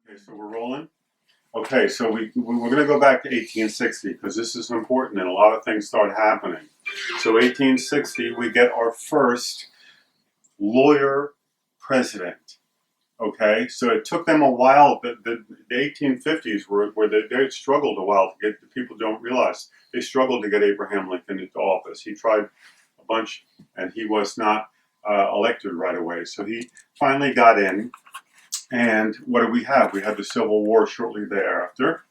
Okay, so we're rolling. Okay, so we're going to go back to 1860 because this is important and a lot of things start happening. So 1860, we get our first lawyer president. Okay, so it took them a while. The 1850s where they struggled a while to get. The people don't realize they struggled to get Abraham Lincoln into office. He tried a bunch, and he was not elected right away. So he finally got in. And what do we have? We had the Civil War shortly thereafter.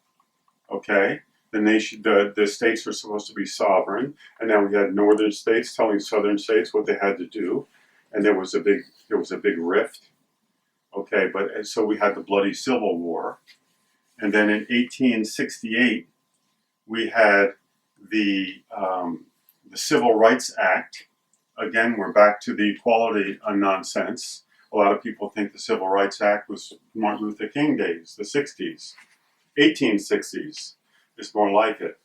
Okay, the states were supposed to be sovereign, and now we had northern states telling southern states what they had to do, and there was a big rift. Okay, but so we had the bloody Civil War, and then in 1868 we had the Civil Rights Act. Again, we're back to the equality nonsense. A lot of people think the Civil Rights Act was Martin Luther King days, the 60s, 1860s is more like it.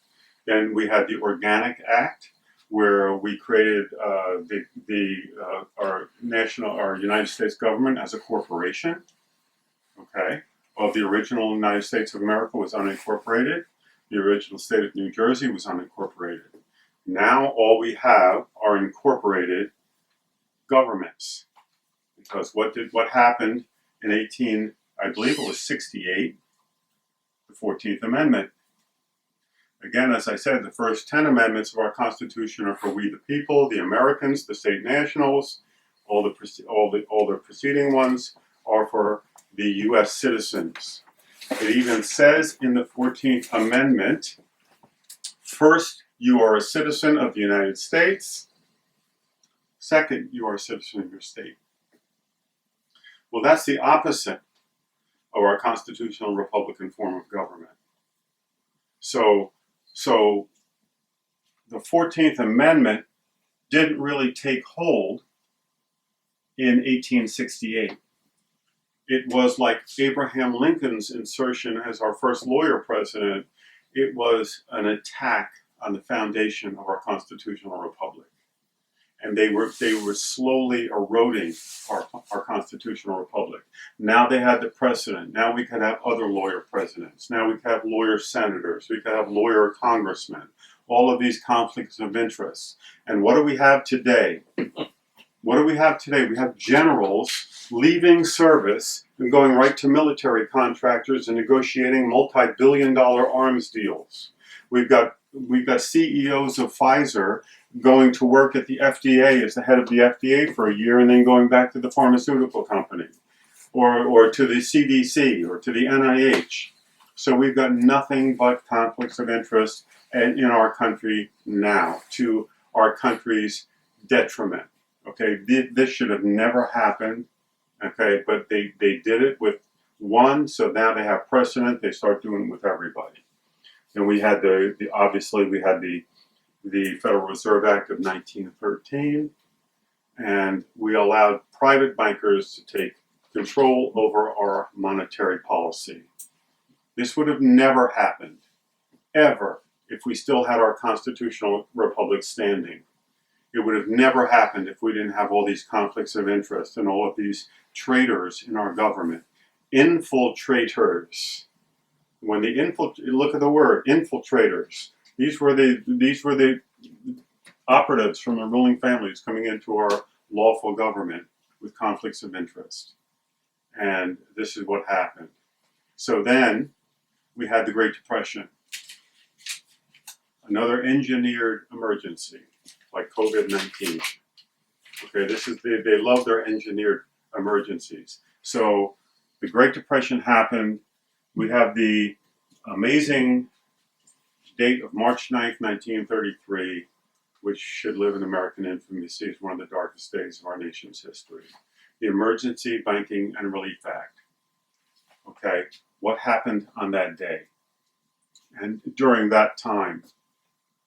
Then we had the Organic Act, where we created our United States government as a corporation. Okay, well, the original United States of America was unincorporated. The original state of New Jersey was unincorporated. Now all we have are incorporated governments. Because what happened in I believe it was 68, the 14th Amendment. Again, as I said, the first 10 amendments of our Constitution are for we the people, the Americans, the state nationals. All the preceding ones are for the U.S. citizens. It even says in the 14th Amendment, first, you are a citizen of the United States. Second, you are a citizen of your state. Well, that's the opposite of our constitutional Republican form of government. So the 14th Amendment didn't really take hold in 1868. It was like Abraham Lincoln's insertion as our first lawyer president. It was an attack on the foundation of our constitutional republic. And they were slowly eroding our constitutional republic. Now they had the precedent. Now we could have other lawyer presidents. Now we could have lawyer senators. We could have lawyer congressmen. All of these conflicts of interest. And what do we have today? What do we have today? We have generals leaving service and going right to military contractors and negotiating multi-billion-dollar arms deals. We've got CEOs of Pfizer going to work at the FDA as the head of the FDA for a year and then going back to the pharmaceutical company or to the CDC or to the NIH. So we've got nothing but conflicts of interest in our country now, to our country's detriment. Okay, this should have never happened. Okay, but they did it with one, so now they have precedent. They start doing it with everybody. And we had obviously we had the Federal Reserve Act of 1913, and we allowed private bankers to take control over our monetary policy. This would have never happened, ever, if we still had our constitutional republic standing. It would have never happened if we didn't have all these conflicts of interest and all of these traitors in our government. Infiltrators. When look at the word, infiltrators. These were the operatives from the ruling families coming into our lawful government with conflicts of interest. And this is what happened. So then we had the Great Depression. Another engineered emergency, like COVID-19. Okay, they love their engineered emergencies. So the Great Depression happened. We have the amazing date of March 9th, 1933, which should live in American infamy as one of the darkest days of our nation's history. The Emergency Banking and Relief Act. Okay, what happened on that day? And during that time,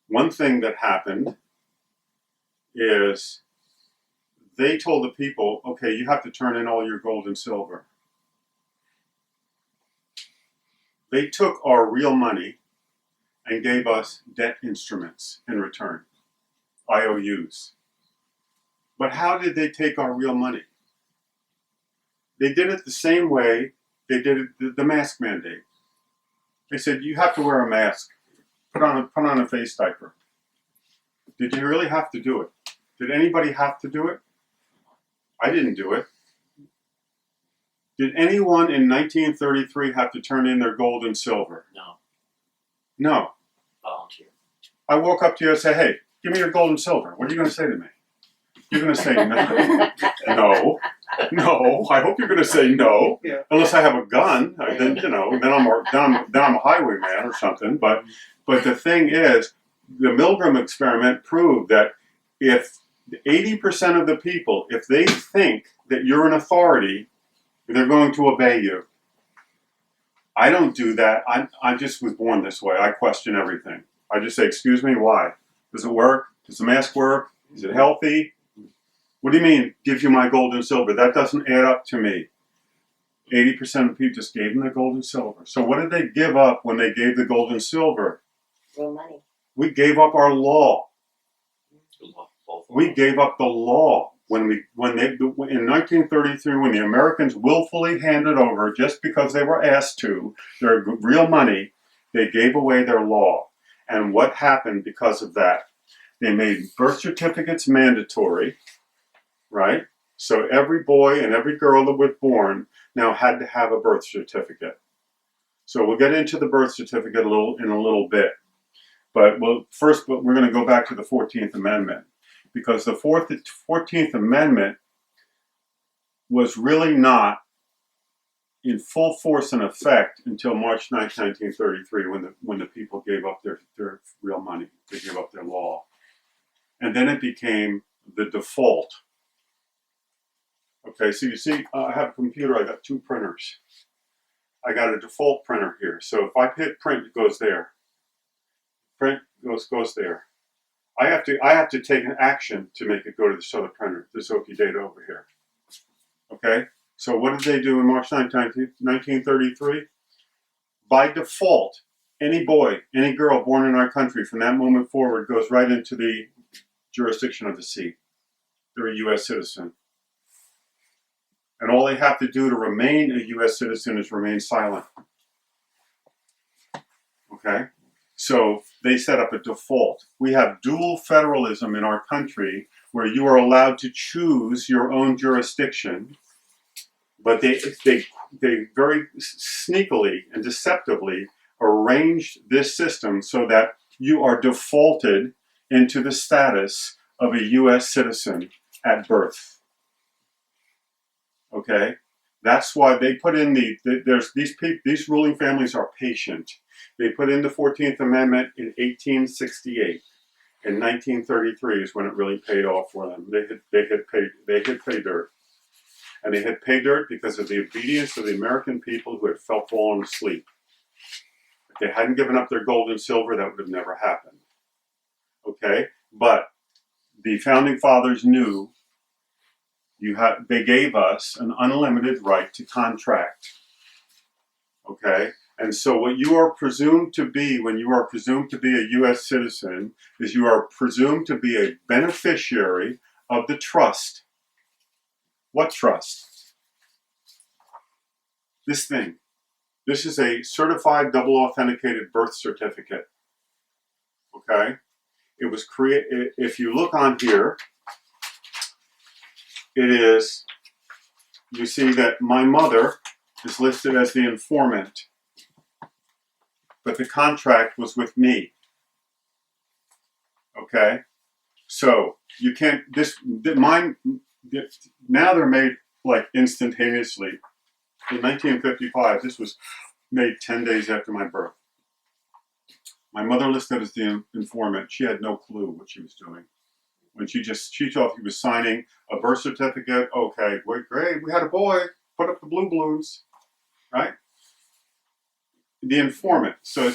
one thing that happened is they told the people, okay, you have to turn in all your gold and silver. They took our real money and gave us debt instruments in return, IOUs. But how did they take our real money? They did it the same way They did the mask mandate. They said, you have to wear a mask. Put on a face diaper. Did you really have to do it? Did anybody have to do it? I didn't do it. Did anyone in 1933 have to turn in their gold and silver? No. No. Volunteer. I walk up to you and say, hey, give me your gold and silver. What are you going to say to me? You're going to say no. No. No. I hope you're going to say no. Yeah. Unless I have a gun. Then, then I'm a highwayman or something. But the thing is, the Milgram experiment proved that if 80% of the people, if they think that you're an authority, they're going to obey you. I don't do that. I just was born this way. I question everything. I just say, excuse me, why? Does it work? Does the mask work? Is it healthy? What do you mean, give you my gold and silver? That doesn't add up to me. 80% of people just gave them the gold and silver. So what did they give up when they gave the gold and silver? Real money. We gave up our law. We We gave up the law in 1933, when the Americans willfully handed over, just because they were asked to, their real money. They gave away their law. And what happened because of that? They made birth certificates mandatory, right? So every boy and every girl that was born now had to have a birth certificate. So we'll get into the birth certificate in a little bit. But first we're going to go back to the 14th Amendment, because the 14th Amendment was really not in full force and effect until March 9, 1933, when the people gave up their real money. They gave up their law. And then it became the default. Okay, so you see, I have a computer, I got two printers. I got a default printer here. So if I hit print, it goes there. Print goes there. I have to take an action to make it go to this other printer, this OK data over here. Okay? So what did they do in March 9, 1933? By default, any boy, any girl born in our country from that moment forward goes right into the jurisdiction of the sea. They're a U.S. citizen. And all they have to do to remain a U.S. citizen is remain silent. Okay? So they set up a default. We have dual federalism in our country, where you are allowed to choose your own jurisdiction, but they very sneakily and deceptively arranged this system so that you are defaulted into the status of a U.S. citizen at birth. Okay? That's why they put in these ruling families are patient. They put in the 14th Amendment in 1868. In 1933 is when it really paid off for them. They had pay dirt. And they had pay dirt because of the obedience of the American people who had fallen asleep. If they hadn't given up their gold and silver, that would have never happened. Okay? But the Founding Fathers knew they gave us an unlimited right to contract. Okay? And so what you are presumed to be when you are presumed to be a U.S. citizen is you are presumed to be a beneficiary of the trust. What trust? This thing. This is a certified double authenticated birth certificate. Okay? It was created, if you look on here, it is, you see that my mother is listed as the informant, but the contract was with me. Okay? So, you can't, now they're made like instantaneously. In 1955, this was made 10 days after my birth. My mother listed as the informant. She had no clue what she was doing. When she thought he was signing a birth certificate. Okay, great, we had a boy. Put up the blue balloons, right? The informant. So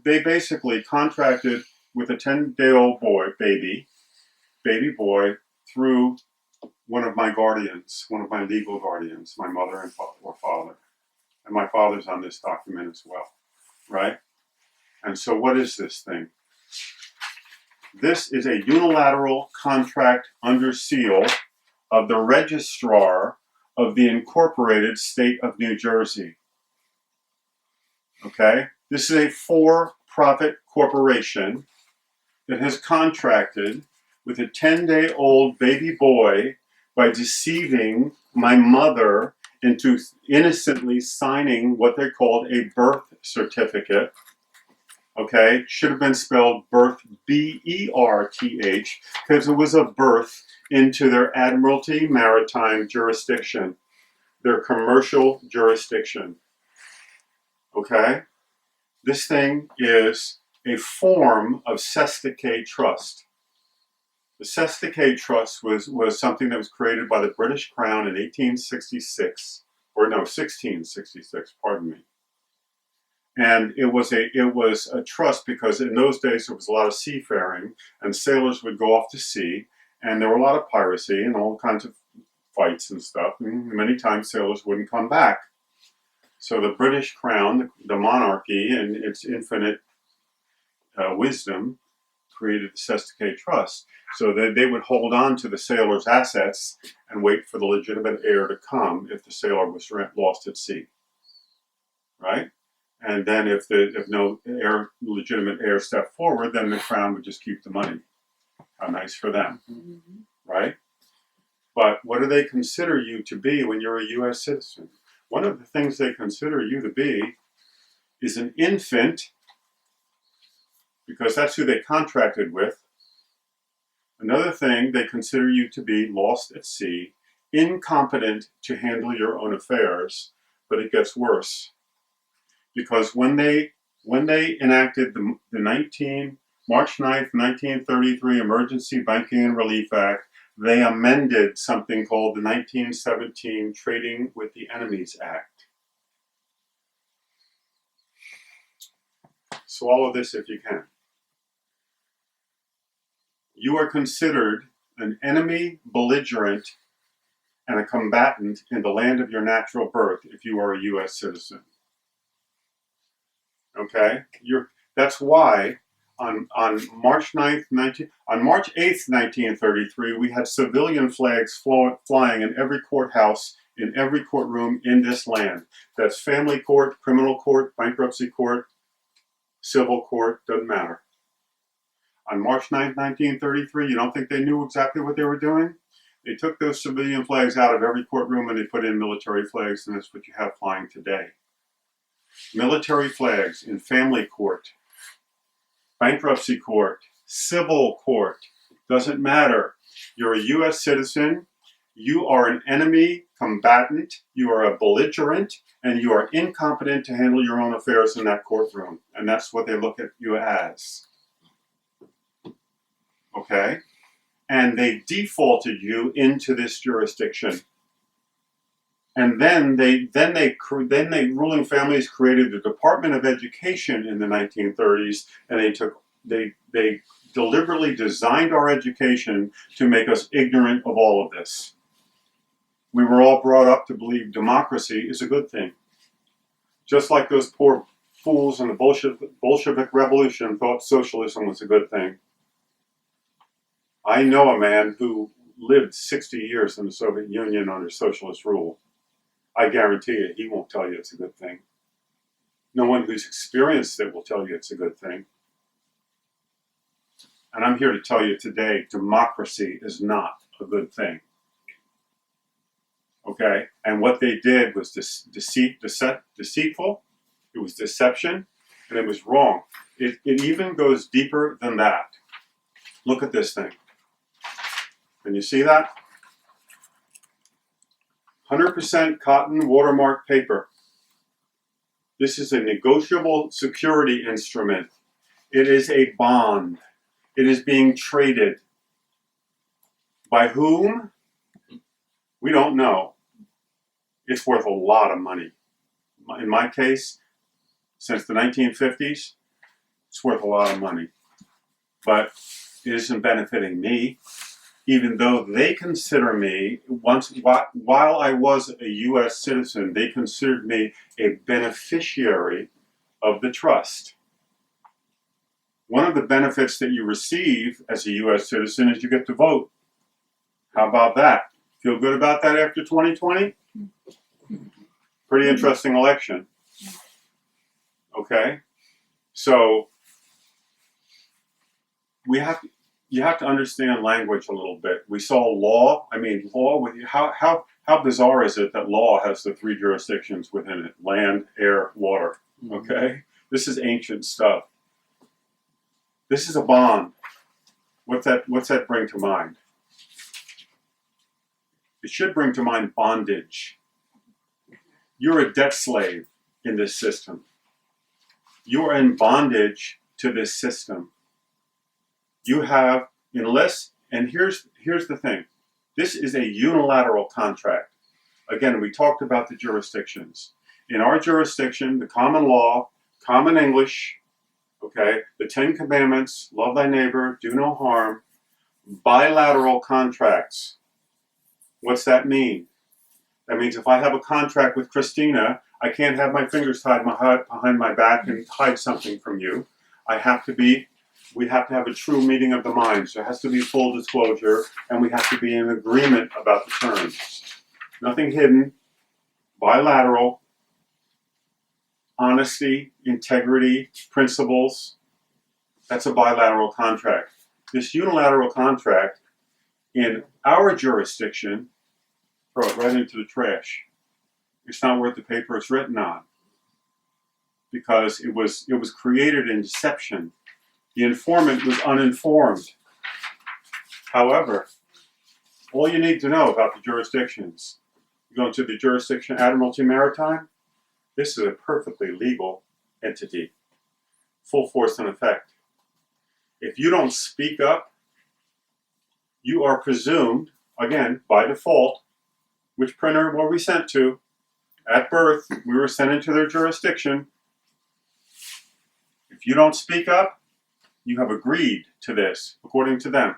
they basically contracted with a 10-day-old boy, baby boy, through one of my guardians, one of my legal guardians, my mother or father. And my father's on this document as well, right? And so what is this thing? This is a unilateral contract under seal of the registrar of the Incorporated State of New Jersey. Okay? This is a for-profit corporation that has contracted with a 10-day-old baby boy by deceiving my mother into innocently signing what they called a birth certificate. Okay, should have been spelled birth, B-E-R-T-H, because it was a birth into their Admiralty Maritime jurisdiction, their commercial jurisdiction. Okay, this thing is a form of cestui trust. The cestui trust was something that was created by the British Crown in 1866, or no, 1666, pardon me. And it was a trust because in those days there was a lot of seafaring and sailors would go off to sea and there were a lot of piracy and all kinds of fights and stuff. And many times sailors wouldn't come back. So the British Crown, the monarchy, and its infinite wisdom created the cestui trust so that they would hold on to the sailor's assets and wait for the legitimate heir to come if the sailor was lost at sea. Right? And then if no legitimate heir stepped forward, then the crown would just keep the money. How nice for them, right? But what do they consider you to be when you're a U.S. citizen? One of the things they consider you to be is an infant, because that's who they contracted with. Another thing, they consider you to be lost at sea, incompetent to handle your own affairs, but it gets worse. Because when they enacted the March 9th, 1933 Emergency Banking and Relief Act, they amended something called the 1917 Trading with the Enemies Act. Swallow this if you can. You are considered an enemy, belligerent, and a combatant in the land of your natural birth if you are a U.S. citizen. Okay, that's why on March 9th, on March 8th, 1933, we had civilian flags flying in every courthouse, in every courtroom in this land. That's family court, criminal court, bankruptcy court, civil court, doesn't matter. On March 9th, 1933, you don't think they knew exactly what they were doing? They took those civilian flags out of every courtroom and they put in military flags, and that's what you have flying today. Military flags in family court, bankruptcy court, civil court, doesn't matter. You're a U.S. citizen, you are an enemy combatant, you are a belligerent, and you are incompetent to handle your own affairs in that courtroom. And that's what they look at you as. Okay? And they defaulted you into this jurisdiction. And then ruling families created the Department of Education in the 1930s, and they deliberately designed our education to make us ignorant of all of this. We were all brought up to believe democracy is a good thing. Just like those poor fools in the Bolshevik Revolution thought socialism was a good thing. I know a man who lived 60 years in the Soviet Union under socialist rule. I guarantee you, he won't tell you it's a good thing. No one who's experienced it will tell you it's a good thing. And I'm here to tell you today, democracy is not a good thing. Okay? And what they did was deceitful, it was deception, and it was wrong. It even goes deeper than that. Look at this thing. Can you see that? 100% cotton watermark paper. This is a negotiable security instrument. It is a bond. It is being traded. By whom? We don't know. It's worth a lot of money. In my case, since the 1950s, it's worth a lot of money. But it isn't benefiting me. Even though they consider me, while I was a U.S. citizen, they considered me a beneficiary of the trust. One of the benefits that you receive as a U.S. citizen is you get to vote. How about that? Feel good about that after 2020? Pretty interesting election. Okay? So you have to understand language a little bit. We saw law. I mean, law. How bizarre is it that law has the three jurisdictions within it: land, air, water? Okay, this is ancient stuff. This is a bond. What's that bring to mind? It should bring to mind bondage. You're a debt slave in this system. You are in bondage to this system. You have, and here's the thing. This is a unilateral contract. Again, we talked about the jurisdictions. In our jurisdiction, the common law, common English, okay, the 10 Commandments, love thy neighbor, do no harm, bilateral contracts. What's that mean? That means if I have a contract with Christina, I can't have my fingers tied behind my back and hide something from you. We have to have a true meeting of the minds. There has to be full disclosure, and we have to be in agreement about the terms. Nothing hidden, bilateral, honesty, integrity, principles. That's a bilateral contract. This unilateral contract in our jurisdiction, throw it right into the trash. It's not worth the paper it's written on, because it was created in deception. The informant was uninformed. However, all you need to know about the jurisdictions, you go into the jurisdiction Admiralty Maritime, this is a perfectly legal entity, full force and effect. If you don't speak up, you are presumed, again, by default, which printer were we sent to? At birth, we were sent into their jurisdiction. If you don't speak up, you have agreed to this, according to them.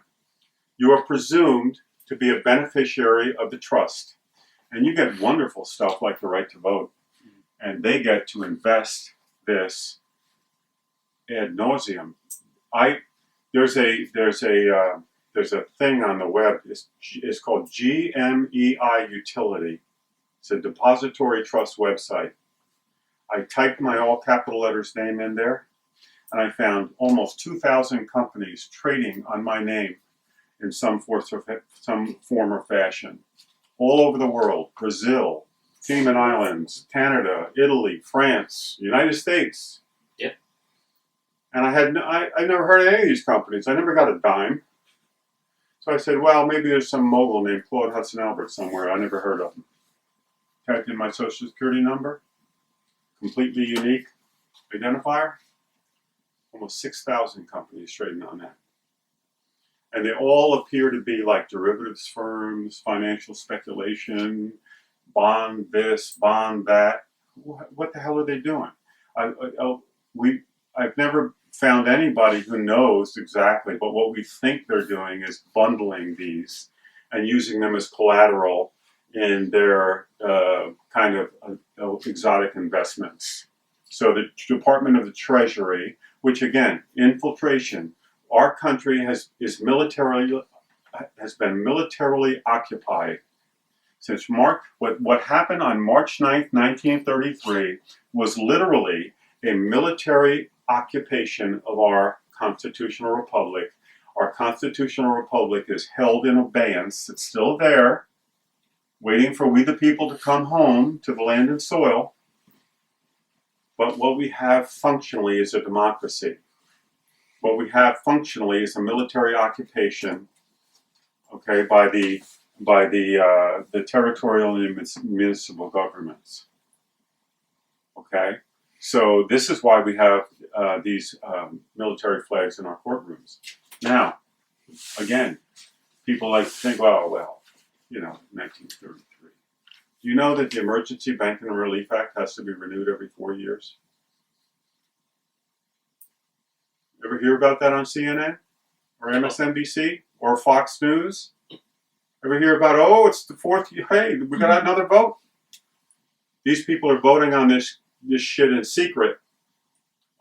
You are presumed to be a beneficiary of the trust. And you get wonderful stuff like the right to vote. And they get to invest this ad nauseum. There's a thing on the web. It's called GMEI Utility. It's a depository trust website. I typed my all capital letters name in there, and I found almost 2,000 companies trading on my name in some form or fashion, all over the world: Brazil, Cayman Islands, Canada, Italy, France, United States. Yeah. And I never heard of any of these companies. I never got a dime. So I said, well, maybe there's some mogul named Claude Hudson-Albert somewhere. I never heard of him. Typed in my social security number, completely unique identifier. Almost 6,000 companies trading on that. And they all appear to be like derivatives firms, financial speculation, bond this, bond that. What the hell are they doing? I've never found anybody who knows exactly, but what we think they're doing is bundling these and using them as collateral in their kind of exotic investments. So the Department of the Treasury, which again, infiltration, our country has been militarily occupied since March. What happened on March 9th, 1933 was literally a military occupation of our constitutional republic. Our constitutional republic is held in abeyance. It's still there, waiting for we the people to come home to the land and soil. But what we have functionally is a democracy. What we have functionally is a military occupation, okay, by the territorial and municipal governments. Okay, so this is why we have these military flags in our courtrooms. Now, again, people like to think, well, 1933. Do you know that the Emergency Banking and Relief Act has to be renewed every 4 years? Ever hear about that on CNN or MSNBC or Fox News? Ever hear about, it's the fourth year, hey, we got another vote? These people are voting on this shit in secret.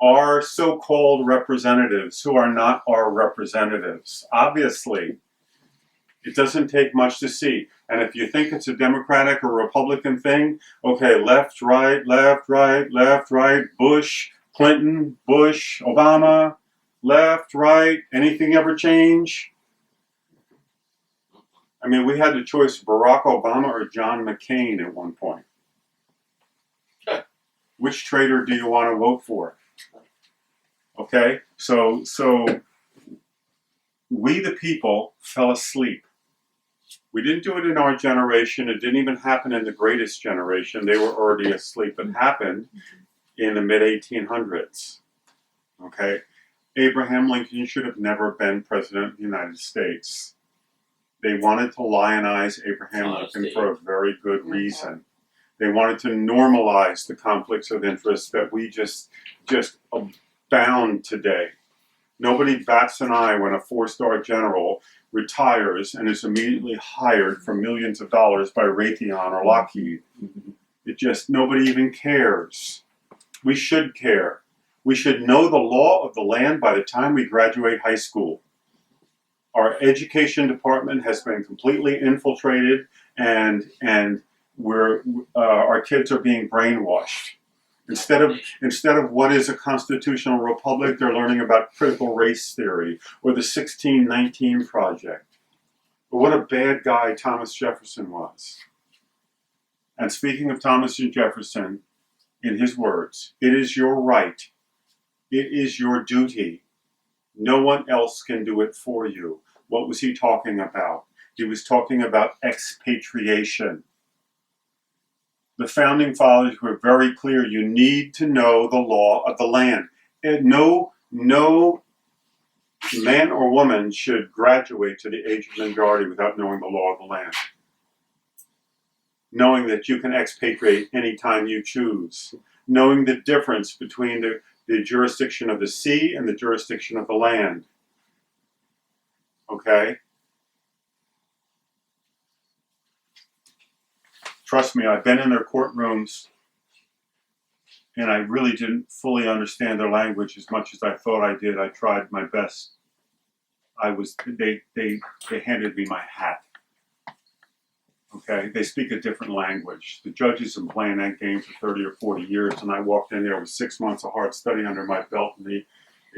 Our so-called representatives, who are not our representatives, obviously. It doesn't take much to see. And if you think it's a Democratic or Republican thing, okay, left, right, Bush, Clinton, Bush, Obama, left, right, anything ever change? I mean, we had the choice of Barack Obama or John McCain at one point. Which traitor do you want to vote for? Okay, so we the people fell asleep. We didn't do it in our generation. It didn't even happen in the greatest generation. They were already asleep. It happened in the mid-1800s. Okay, Abraham Lincoln should have never been president of the United States. They wanted to lionize Abraham Lincoln for a very good reason. They wanted to normalize the conflicts of interest that we just abound today. Nobody bats an eye when a four-star general retires and is immediately hired for millions of dollars by Raytheon or Lockheed. Nobody even cares. We should care. We should know the law of the land by the time we graduate high school. Our education department has been completely infiltrated, and our kids are being brainwashed. Instead of what is a constitutional republic, they're learning about critical race theory or the 1619 Project. But what a bad guy Thomas Jefferson was. And speaking of Thomas Jefferson, in his words, it is your right, it is your duty. No one else can do it for you. What was he talking about? He was talking about expatriation. The founding fathers were very clear. You need to know the law of the land. And no man or woman should graduate to the age of majority without knowing the law of the land. Knowing that you can expatriate anytime you choose. Knowing the difference between the jurisdiction of the sea and the jurisdiction of the land. Okay? Trust me, I've been in their courtrooms and I really didn't fully understand their language as much as I thought I did. I tried my best. They handed me my hat. Okay? They speak a different language. The judges have been playing that game for 30 or 40 years, and I walked in there with 6 months of hard study under my belt, and he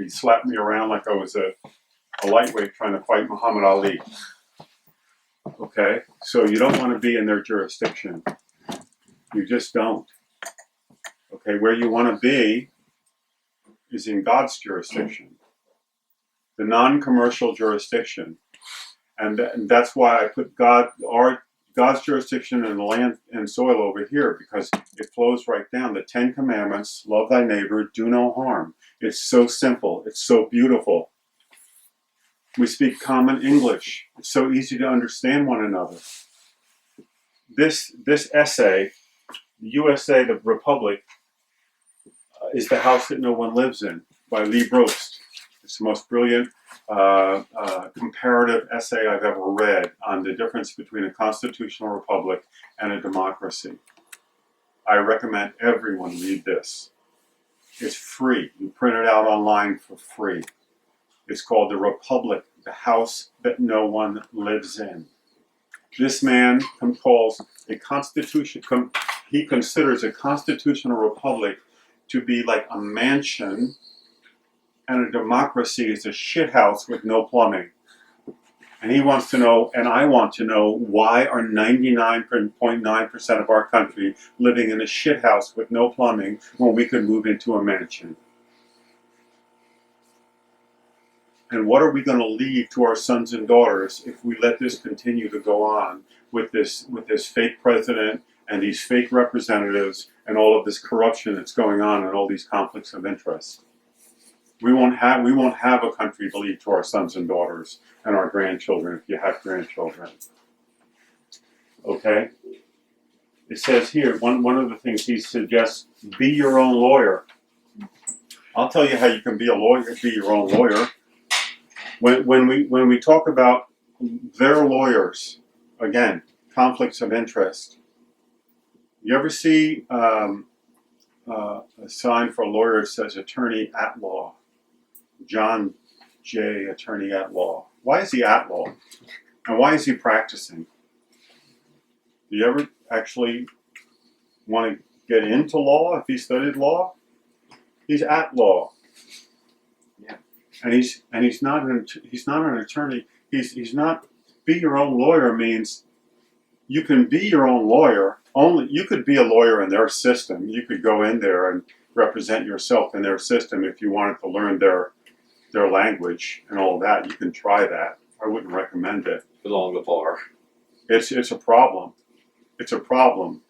slapped me around like I was a lightweight trying to fight Muhammad Ali. Okay? So you don't want to be in their jurisdiction. You just don't. Okay? Where you want to be is in God's jurisdiction. The non-commercial jurisdiction. And that's why I put God's jurisdiction and the land and soil over here, because it flows right down. The 10 Commandments, love thy neighbor, do no harm. It's so simple. It's so beautiful. We speak common English. It's so easy to understand one another. This essay, the USA, the Republic, is the house that no one lives in, by Lee Brost. It's the most brilliant comparative essay I've ever read on the difference between a constitutional republic and a democracy. I recommend everyone read this. It's free. You print it out online for free. It's called The Republic, the house that no one lives in. This man calls a constitution, he considers a constitutional republic to be like a mansion, and a democracy is a shithouse with no plumbing. And he wants to know, and I want to know, why are 99.9% of our country living in a shithouse with no plumbing when we could move into a mansion? And what are we going to leave to our sons and daughters if we let this continue to go on with this fake president and these fake representatives and all of this corruption that's going on and all these conflicts of interest? We won't have a country to leave to our sons and daughters and our grandchildren, if you have grandchildren. Okay? It says here, one of the things he suggests, be your own lawyer. I'll tell you how you can be a lawyer, be your own lawyer. When we talk about their lawyers, again, conflicts of interest. You ever see a sign for a lawyer that says attorney at law? John J. Attorney at law. Why is he at law? And why is he practicing? Do you ever actually want to get into law if he studied law? He's at law. Yeah. And he's not an attorney. He's not. Be your own lawyer means you can be your own lawyer. Only you could be a lawyer in their system. You could go in there and represent yourself in their system if you wanted to learn their language and all that. You can try that. I wouldn't recommend it. Along the bar. It's a problem. It's a problem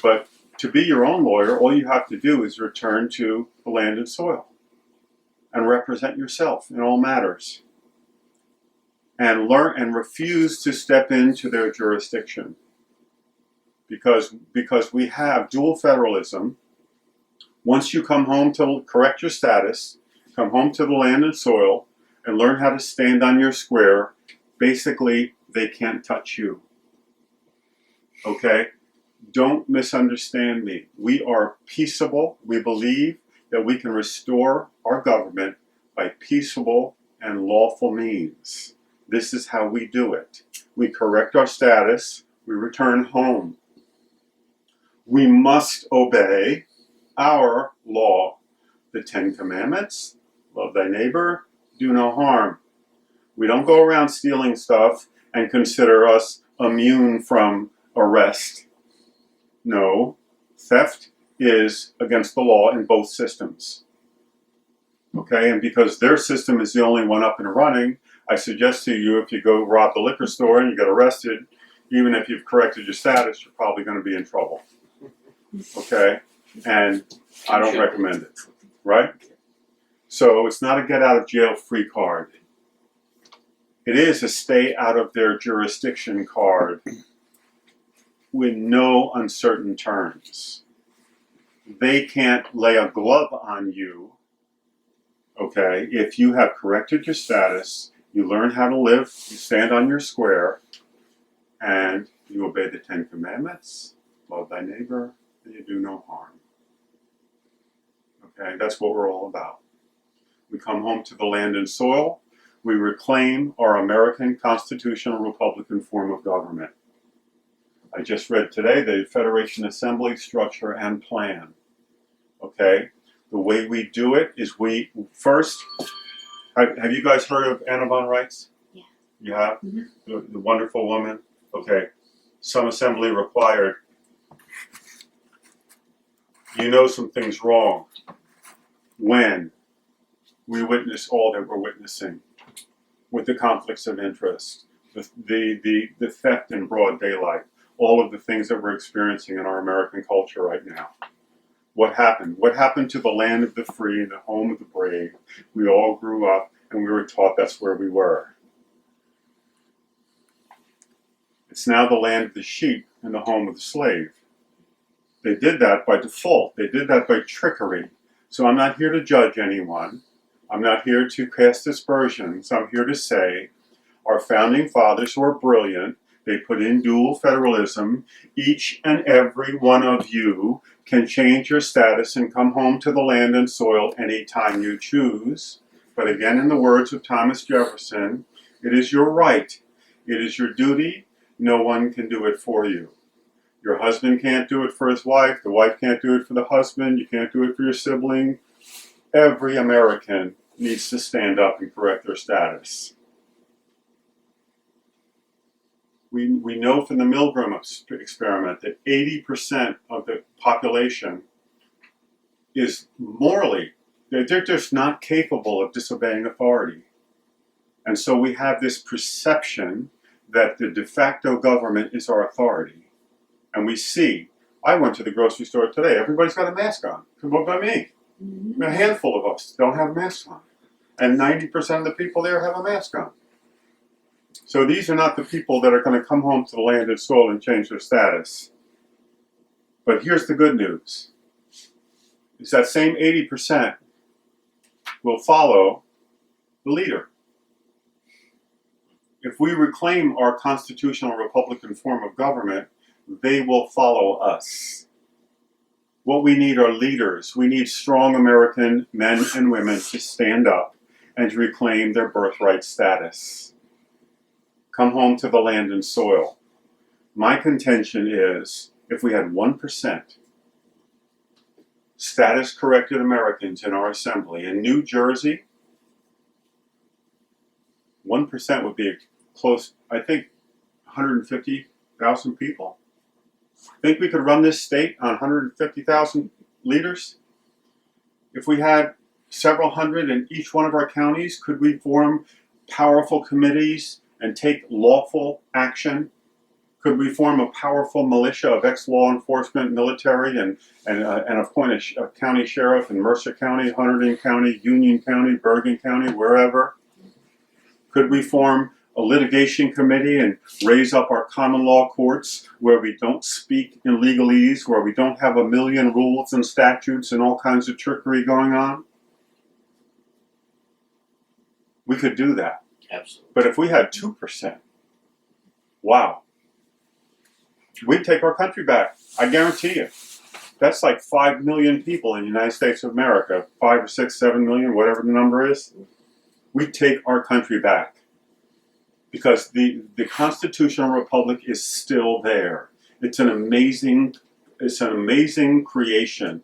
but to be your own lawyer, all you have to do is return to the land and soil and represent yourself in all matters. And learn and refuse to step into their jurisdiction. Because we have dual federalism. Once you come home to correct your status, come home to the land and soil, and learn how to stand on your square, basically they can't touch you. Okay? Don't misunderstand me. We are peaceable. We believe that we can restore our government by peaceable and lawful means. This is how we do it. We correct our status. We return home. We must obey our law, the 10 Commandments, love thy neighbor, do no harm. We don't go around stealing stuff and consider us immune from arrest. No, theft is against the law in both systems. Okay, and because their system is the only one up and running, I suggest to you, if you go rob the liquor store and you get arrested, even if you've corrected your status, you're probably going to be in trouble. Okay? And I don't recommend it. Right? So it's not a get out of jail free card. It is a stay out of their jurisdiction card with no uncertain terms. They can't lay a glove on you, okay, if you have corrected your status, you learn how to live, you stand on your square, and you obey the 10 Commandments, love thy neighbor, and you do no harm. Okay, that's what we're all about. We come home to the land and soil. We reclaim our American constitutional republican form of government. I just read today the Federation Assembly structure and plan. Okay, the way we do it is we first. Have you guys heard of Annabon rights? Yeah. You have? Mm-hmm. The wonderful woman? Okay. Some assembly required. You know some things wrong when we witness all that we're witnessing with the conflicts of interest, the theft in broad daylight, all of the things that we're experiencing in our American culture right now. What happened? What happened to the land of the free and the home of the brave? We all grew up and we were taught that's where we were. It's now the land of the sheep and the home of the slave. They did that by default. They did that by trickery. So I'm not here to judge anyone. I'm not here to cast aspersions. I'm here to say our founding fathers were brilliant. They put in dual federalism. Each and every one of you can change your status and come home to the land and soil anytime you choose. But again, in the words of Thomas Jefferson, it is your right. It is your duty. No one can do it for you. Your husband can't do it for his wife. The wife can't do it for the husband. You can't do it for your sibling. Every American needs to stand up and correct their status. We know from the Milgram experiment that 80% of the population is morally, they're just not capable of disobeying authority. And so we have this perception that the de facto government is our authority. And we see, I went to the grocery store today, everybody's got a mask on. Come up by me. Mm-hmm. A handful of us don't have masks on. And 90% of the people there have a mask on. So these are not the people that are going to come home to the land and soil and change their status. But here's the good news. Is that same 80% will follow the leader. If we reclaim our constitutional republican form of government, they will follow us. What we need are leaders. We need strong American men and women to stand up and to reclaim their birthright status. Come home to the land and soil. My contention is, if we had 1% status-corrected Americans in our assembly. In New Jersey, 1% would be close, I think, 150,000 people. Think we could run this state on 150,000 leaders? If we had several hundred in each one of our counties, could we form powerful committees and take lawful action? Could we form a powerful militia of ex-law enforcement, military, and appoint a county sheriff in Mercer County, Hunterdon County, Union County, Bergen County, wherever? Could we form a litigation committee and raise up our common law courts where we don't speak in legalese, where we don't have a million rules and statutes and all kinds of trickery going on? We could do that. Absolutely. But if we had 2%, wow, we'd take our country back. I guarantee you. That's like 5 million people in the United States of America, 5 or 6, 7 million, whatever the number is. We'd take our country back. Because the constitutional republic is still there. It's an amazing creation.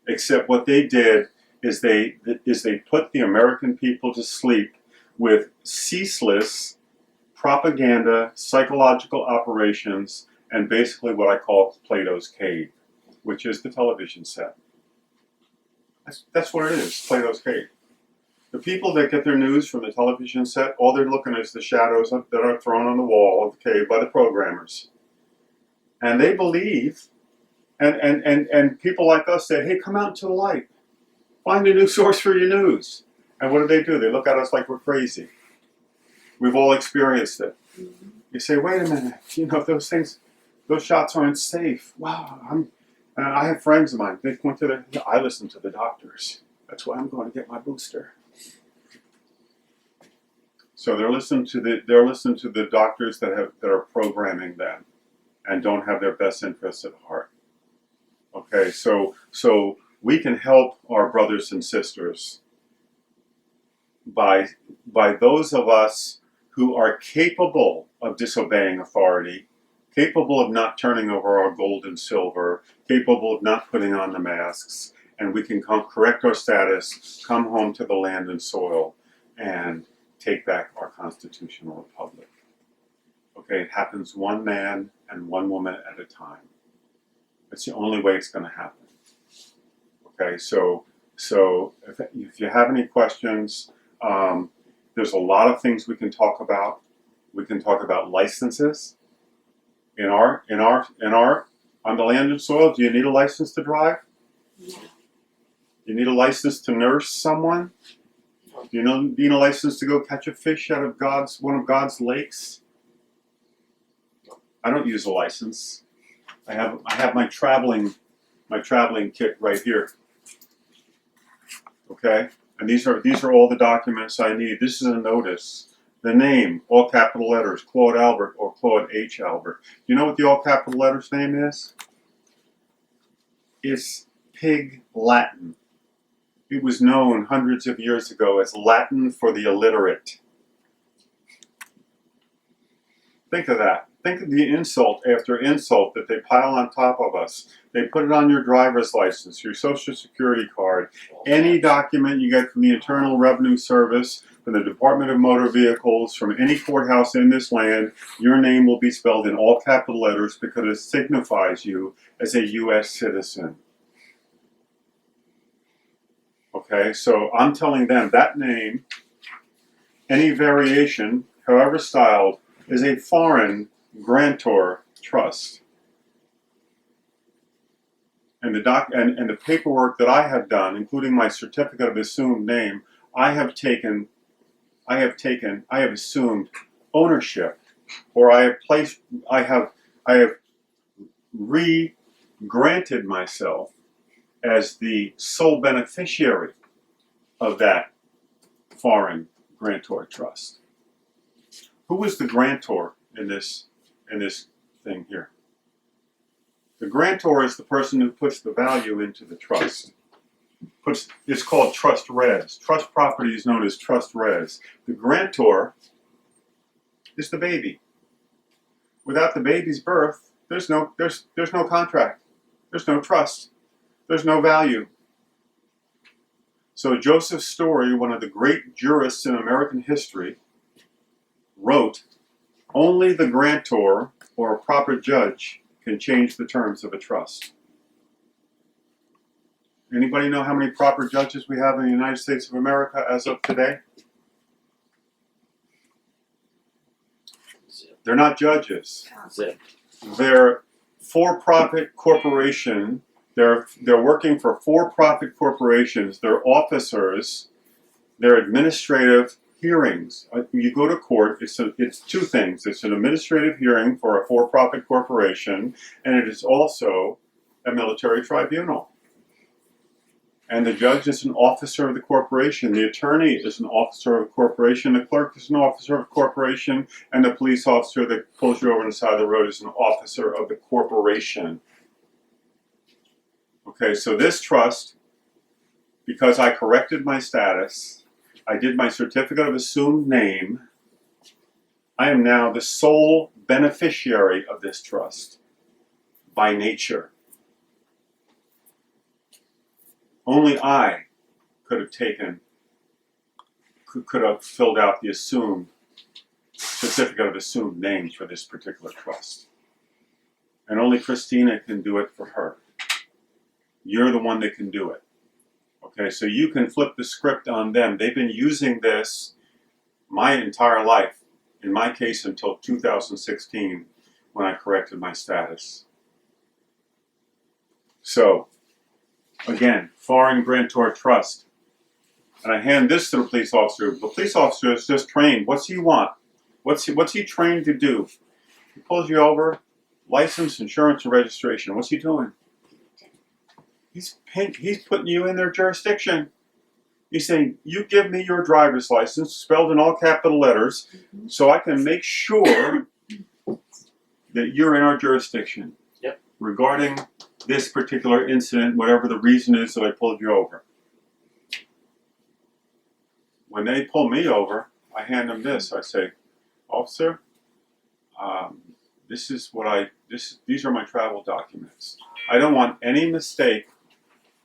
Except what they did is they put the American people to sleep with ceaseless propaganda, psychological operations, and basically what I call Plato's cave, which is the television set. That's what it is, Plato's cave. The people that get their news from the television set, all they're looking at is the shadows that are thrown on the wall of the cave by the programmers. And they believe, and people like us say, hey, come out into the light. Find a new source for your news. And what do? They look at us like we're crazy. We've all experienced it. You say, wait a minute, those shots aren't safe. Wow, I have friends of mine, they went to I listen to the doctors. That's why I'm going to get my booster. So they're listening to the doctors that are programming them and don't have their best interests at heart. Okay, so we can help our brothers and sisters by those of us who are capable of disobeying authority, capable of not turning over our gold and silver, capable of not putting on the masks, and we can correct our status, come home to the land and soil, and take back our constitutional republic. Okay, it happens one man and one woman at a time. It's the only way it's going to happen. Okay, so if you have any questions, there's a lot of things we can talk about. We can talk about licenses. On the land and soil, do you need a license to drive? Yeah. You need a license to nurse someone? Do you need a license to go catch a fish out of one of God's lakes? I don't use a license. I have my traveling kit right here. Okay? And these are all the documents I need. This is a notice. The name, all capital letters, Claude Albert or Claude H. Albert. Do you know what the all capital letters name is? It's Pig Latin. It was known hundreds of years ago as Latin for the illiterate. Think of that. Think of the insult after insult that they pile on top of us. They put it on your driver's license, your social security card, any document you get from the Internal Revenue Service, from the Department of Motor Vehicles, from any courthouse in this land, your name will be spelled in all capital letters because it signifies you as a U.S. citizen. Okay, so I'm telling them that name, any variation, however styled, is a foreign grantor trust. And the paperwork that I have done, including my certificate of assumed name, I have assumed ownership, or I have re-granted myself as the sole beneficiary of that foreign grantor trust. Who is the grantor in this thing here? The grantor is the person who puts the value into the trust. It's called trust res. Trust property is known as trust res. The grantor is the baby. Without the baby's birth, there's no contract. There's no trust. there's no value. So Joseph Story, one of the great jurists in American history, wrote, "Only the grantor or a proper judge can change the terms of a trust." Anybody know how many proper judges we have in the United States of America as of today? Zip. They're not judges. Zip. They're for-profit corporation. They're working for for-profit corporations. They're officers. They're administrative hearings. You go to court, it's two things. It's an administrative hearing for a for-profit corporation, and it is also a military tribunal. And the judge is an officer of the corporation. The attorney is an officer of the corporation. The clerk is an officer of the corporation. And the police officer that pulls you over on the side of the road is an officer of the corporation. Okay, so this trust, because I corrected my status, I did my certificate of assumed name, I am now the sole beneficiary of this trust by nature. Only I could have filled out the assumed certificate of assumed name for this particular trust. And only Christina can do it for her. You're the one that can do it. Okay, so you can flip the script on them. They've been using this my entire life, in my case until 2016 when I corrected my status. So, again, foreign grantor trust. And I hand this to the police officer. The police officer is just trained. What's he want? What's he trained to do? He pulls you over, license, insurance, and registration. What's he doing? He's putting you in their jurisdiction. He's saying, you give me your driver's license, spelled in all capital letters, so I can make sure that you're in our jurisdiction. Yep. Regarding This particular incident, whatever the reason is that I pulled you over. When they pull me over, I hand them this. I say, "Officer, these are my travel documents. I don't want any mistake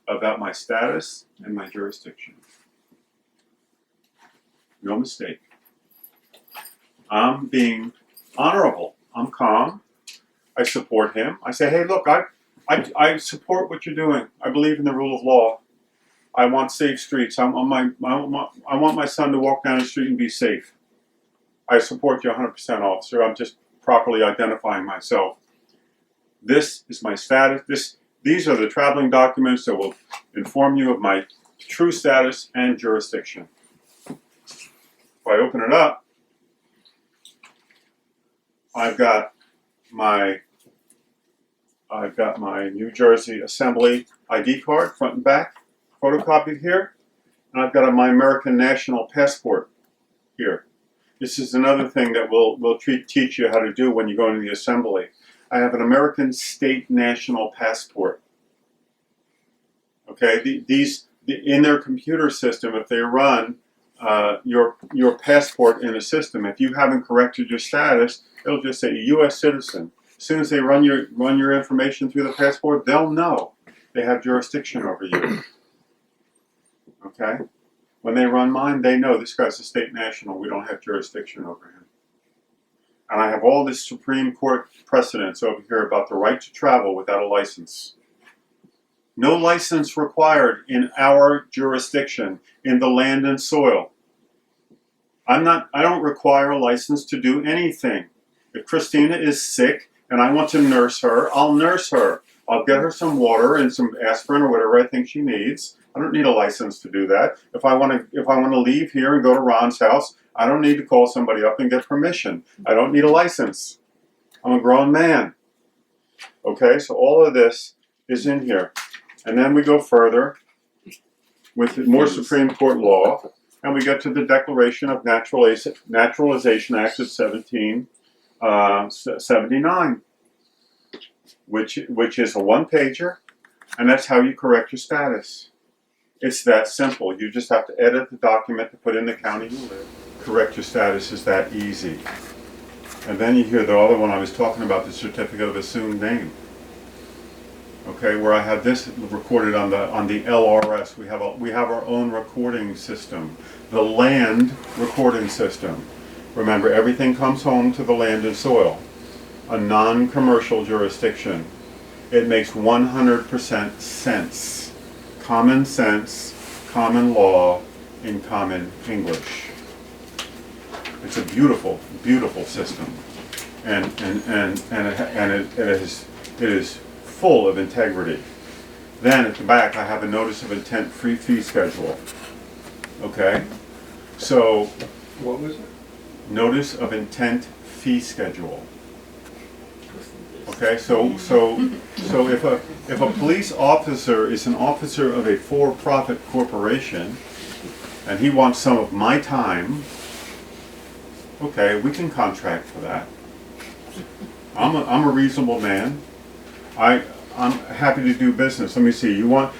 about my status and my jurisdiction. No mistake. I'm being honorable. I'm calm. I support him. I say, hey, look, I support what you're doing. I believe in the rule of law. I want safe streets. I want my son to walk down the street and be safe. I support you 100%, officer. I'm just properly identifying myself. This is my status. These are the traveling documents that will inform you of my true status and jurisdiction." If I open it up, I've got my New Jersey Assembly ID card, front and back, photocopied here, and I've got my American National Passport here. This is another thing that we'll teach you how to do when you go into the assembly. I have an American State National Passport. Okay, in their computer system, if they run your passport in a system, if you haven't corrected your status, it'll just say U.S. citizen. As soon as they run your information through the passport, they'll know they have jurisdiction over you. Okay? When they run mine, they know this guy's a state national. We don't have jurisdiction over him. And I have all this Supreme Court precedents over here about the right to travel without a license. No license required in our jurisdiction, in the land and soil. I don't require a license to do anything. If Christina is sick and I want to nurse her, I'll nurse her. I'll get her some water and some aspirin or whatever I think she needs. I don't need a license to do that. If I want to leave here and go to Ron's house, I don't need to call somebody up and get permission. I don't need a license. I'm a grown man. Okay, so all of this is in here. And then we go further with more Supreme Court law, and we get to the Declaration of Naturalization Act of 1779, which is a one-pager, and that's how you correct your status. It's that simple. You just have to edit the document to put in the county you live. Correct your status is that easy. And then you hear the other one I was talking about, the certificate of assumed name. Okay, where I have this recorded on the LRS. We have our own recording system, the land recording system. Remember, everything comes home to the land and soil. A non-commercial jurisdiction. It makes 100% sense. Common sense, common law, in common English. It's a beautiful, beautiful system, and it is full of integrity. Then at the back, I have a notice of intent fee schedule. Okay, so What was it? notice of intent fee schedule. Okay, so if a police officer is an officer of a for-profit corporation, and he wants some of my time, okay, we can contract for that. I'm a reasonable man. I'm happy to do business. Let me see. You want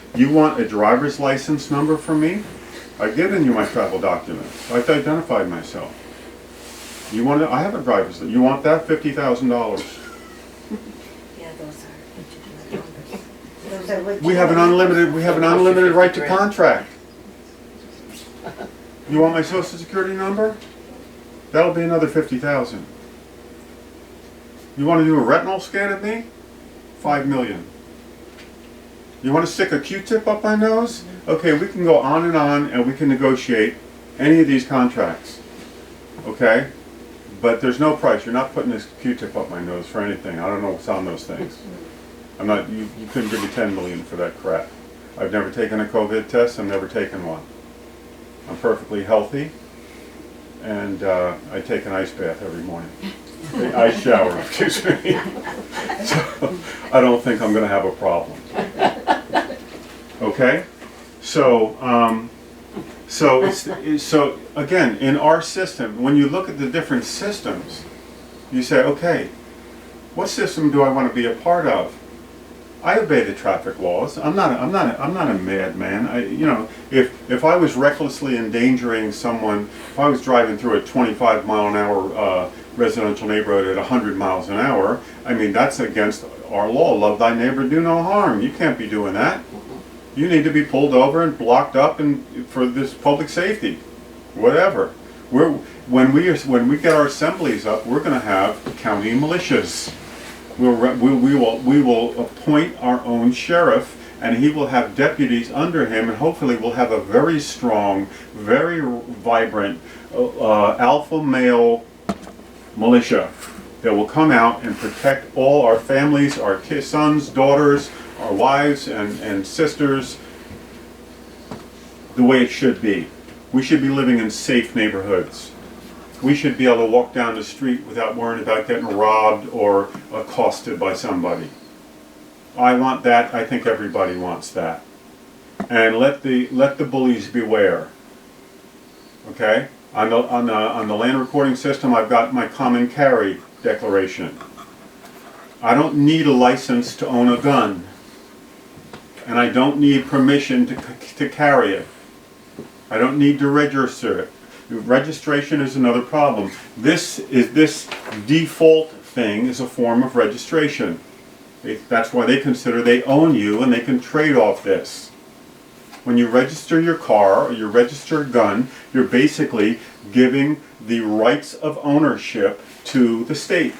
a driver's license number from me? I've given you my travel documents. I've identified myself. You want it? I have a driver's license. You want that? $50,000. Yeah, those are. We have an unlimited right to contract. You want my social security number? That'll be another $50,000. You want to do a retinal scan of me? $5 million. You want to stick a Q-tip up my nose? Okay, we can go on, and we can negotiate any of these contracts. Okay? But there's no price. You're not putting this Q-tip up my nose for anything. I don't know what's on those things. I'm not. You couldn't give me $10 million for that crap. I've never taken a COVID test. I've never taken one. I'm perfectly healthy, and I take an ice bath every morning. The ice shower, excuse me. So I don't think I'm going to have a problem. Okay, so so again, in our system, when you look at the different systems, you say, okay, what system do I want to be a part of? I obey the traffic laws. I'm not a madman. You know, if I was recklessly endangering someone, if I was driving through a 25-mile-an-hour residential neighborhood at 100 miles an hour, I mean, that's against our law. Love thy neighbor, do no harm. You can't be doing that. You need to be pulled over and blocked up and for this public safety, whatever. When we get our assemblies up, we're going to have county militias. We will appoint our own sheriff, and he will have deputies under him, and hopefully we'll have a very strong, very vibrant alpha male militia that will come out and protect all our families, our sons, daughters, our wives and sisters the way it should be. We should be living in safe neighborhoods. We should be able to walk down the street without worrying about getting robbed or accosted by somebody. I want that. I think everybody wants that. And let the bullies beware. Okay? On the land recording system, I've got my common carry declaration. I don't need a license to own a gun, and I don't need permission to carry it. I don't need to register it. Registration is another problem. This default thing is a form of registration. That's why they consider they own you, and they can trade off this. When you register your car or you register a gun, you're basically giving the rights of ownership to the state,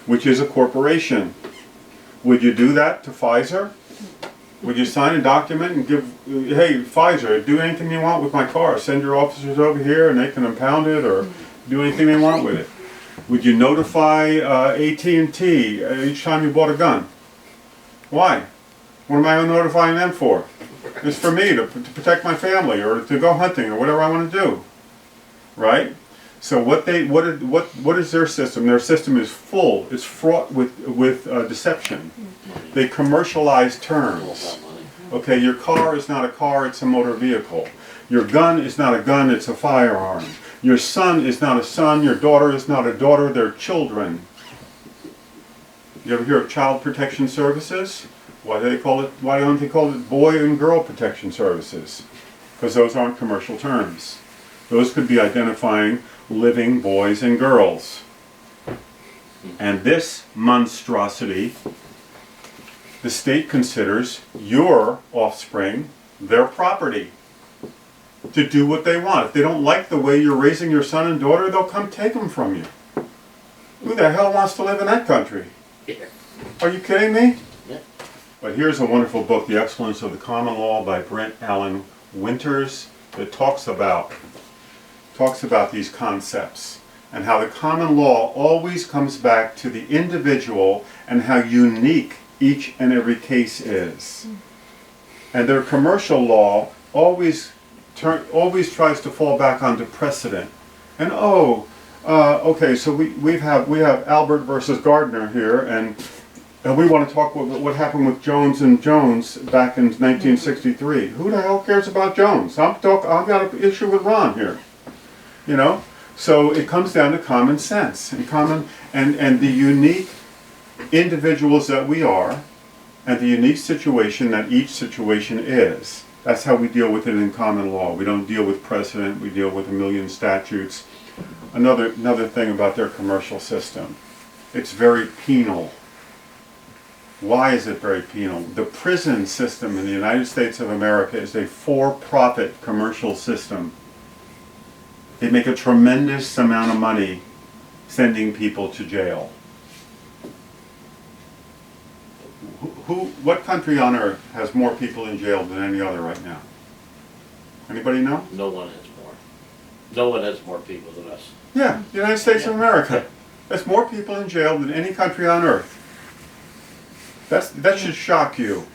which is a corporation. Would you do that to Pfizer? Would you sign a document and give, hey, Pfizer, do anything you want with my car. Send your officers over here and they can impound it or do anything they want with it. Would you notify AT&T each time you bought a gun? Why? What am I notifying them for? It's for me to protect my family or to go hunting or whatever I want to do. Right? So what is their system? Their system is full. It's fraught with deception. They commercialize terms. Okay, your car is not a car, it's a motor vehicle. Your gun is not a gun, it's a firearm. Your son is not a son, your daughter is not a daughter, they're children. You ever hear of Child Protection Services? Why don't they call it Boy and Girl Protection Services? Because those aren't commercial terms. Those could be identifying living boys and girls. And this monstrosity the state considers your offspring their property to do what they want. If they don't like the way you're raising your son and daughter, they'll come take them from you. Who the hell wants to live in that country? Yeah. Are you kidding me? Yeah. But here's a wonderful book, The Excellence of the Common Law by Brent Allen Winters, that talks about these concepts and how the common law always comes back to the individual and how unique each and every case is. And their commercial law always tries to fall back onto precedent. And okay, so we have Albert versus Gardner here, and we want to talk about what happened with Jones and Jones back in 1963. Who the hell cares about Jones? I've got an issue with Ron here. You know? So it comes down to common sense and the unique individuals that we are and the unique situation that each situation is. That's how we deal with it in common law. We don't deal with precedent, we deal with a million statutes. Another thing about their commercial system, it's very penal. Why is it very penal? The prison system in the United States of America is a for-profit commercial system. They make a tremendous amount of money sending people to jail. What country on earth has more people in jail than any other right now? Anybody know? No one has more. No one has more people than us. Yeah, the United States of America. There's more people in jail than any country on earth. That should shock you.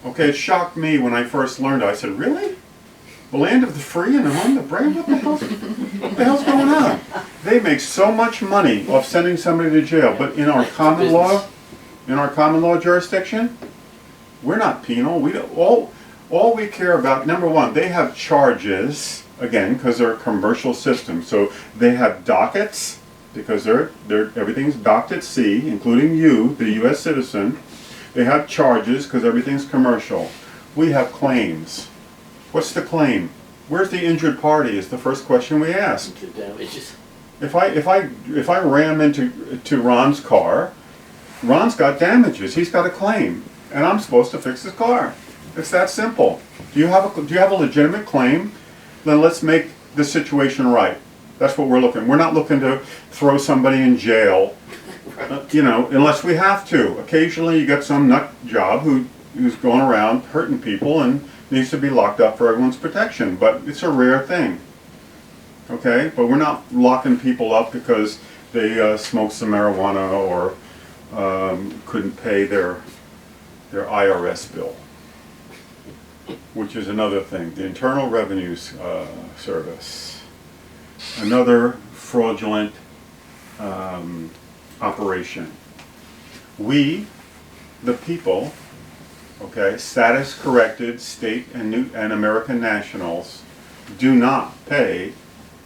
Okay, it shocked me when I first learned it. I said, really? The land of the free and the home of the brave? What the hell's going on? They make so much money off sending somebody to jail, but in our common law jurisdiction, we're not penal. We don't, all we care about, number one, they have charges, again, because they're a commercial system. So they have dockets, because everything's docked at sea, including you, the U.S. citizen. They have charges, because everything's commercial. We have claims. What's the claim? Where's the injured party is the first question we ask. If I ram into Ron's car, Ron's got damages. He's got a claim, and I'm supposed to fix his car. It's that simple. Do you have a legitimate claim? Then let's make the situation right. That's what we're looking. We're not looking to throw somebody in jail, unless we have to. Occasionally, you get some nut job who's going around hurting people and needs to be locked up for everyone's protection. But it's a rare thing. Okay, but we're not locking people up because they smoked some marijuana or couldn't pay their IRS bill, which is another thing. The Internal Revenue Service, another fraudulent operation. We, the people, okay, status-corrected state and American nationals, do not pay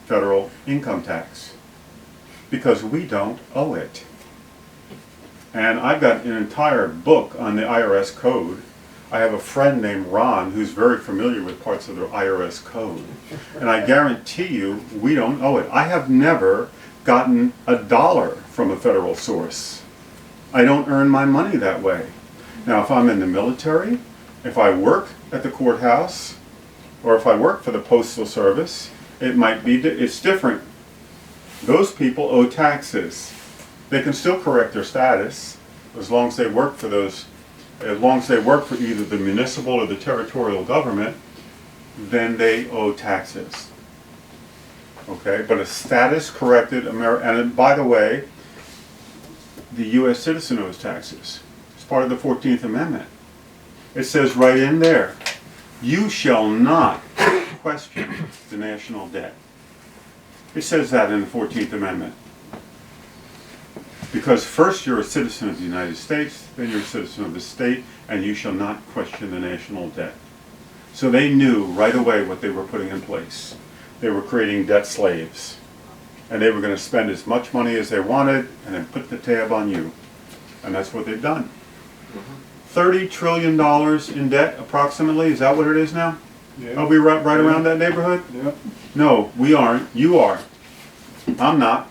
federal income tax because we don't owe it. And I've got an entire book on the IRS code. I have a friend named Ron who's very familiar with parts of the IRS code. And I guarantee you, we don't owe it. I have never gotten $1 from a federal source. I don't earn my money that way. Now, if I'm in the military, if I work at the courthouse, or if I work for the Postal Service, it's different. Those people owe taxes. They can still correct their status as long as they work for either the municipal or the territorial government, then they owe taxes. Okay, but a status corrected and by the way, the U.S. citizen owes taxes. It's part of the 14th Amendment. It says right in there, you shall not question the national debt. It says that in the 14th Amendment. Because first you're a citizen of the United States, then you're a citizen of the state, and you shall not question the national debt. So they knew right away what they were putting in place. They were creating debt slaves. And they were going to spend as much money as they wanted and then put the tab on you. And that's what they've done. $30 trillion in debt, approximately. Is that what it is now? Yeah. Are we right around that neighborhood? Yeah. No, we aren't. You are. I'm not.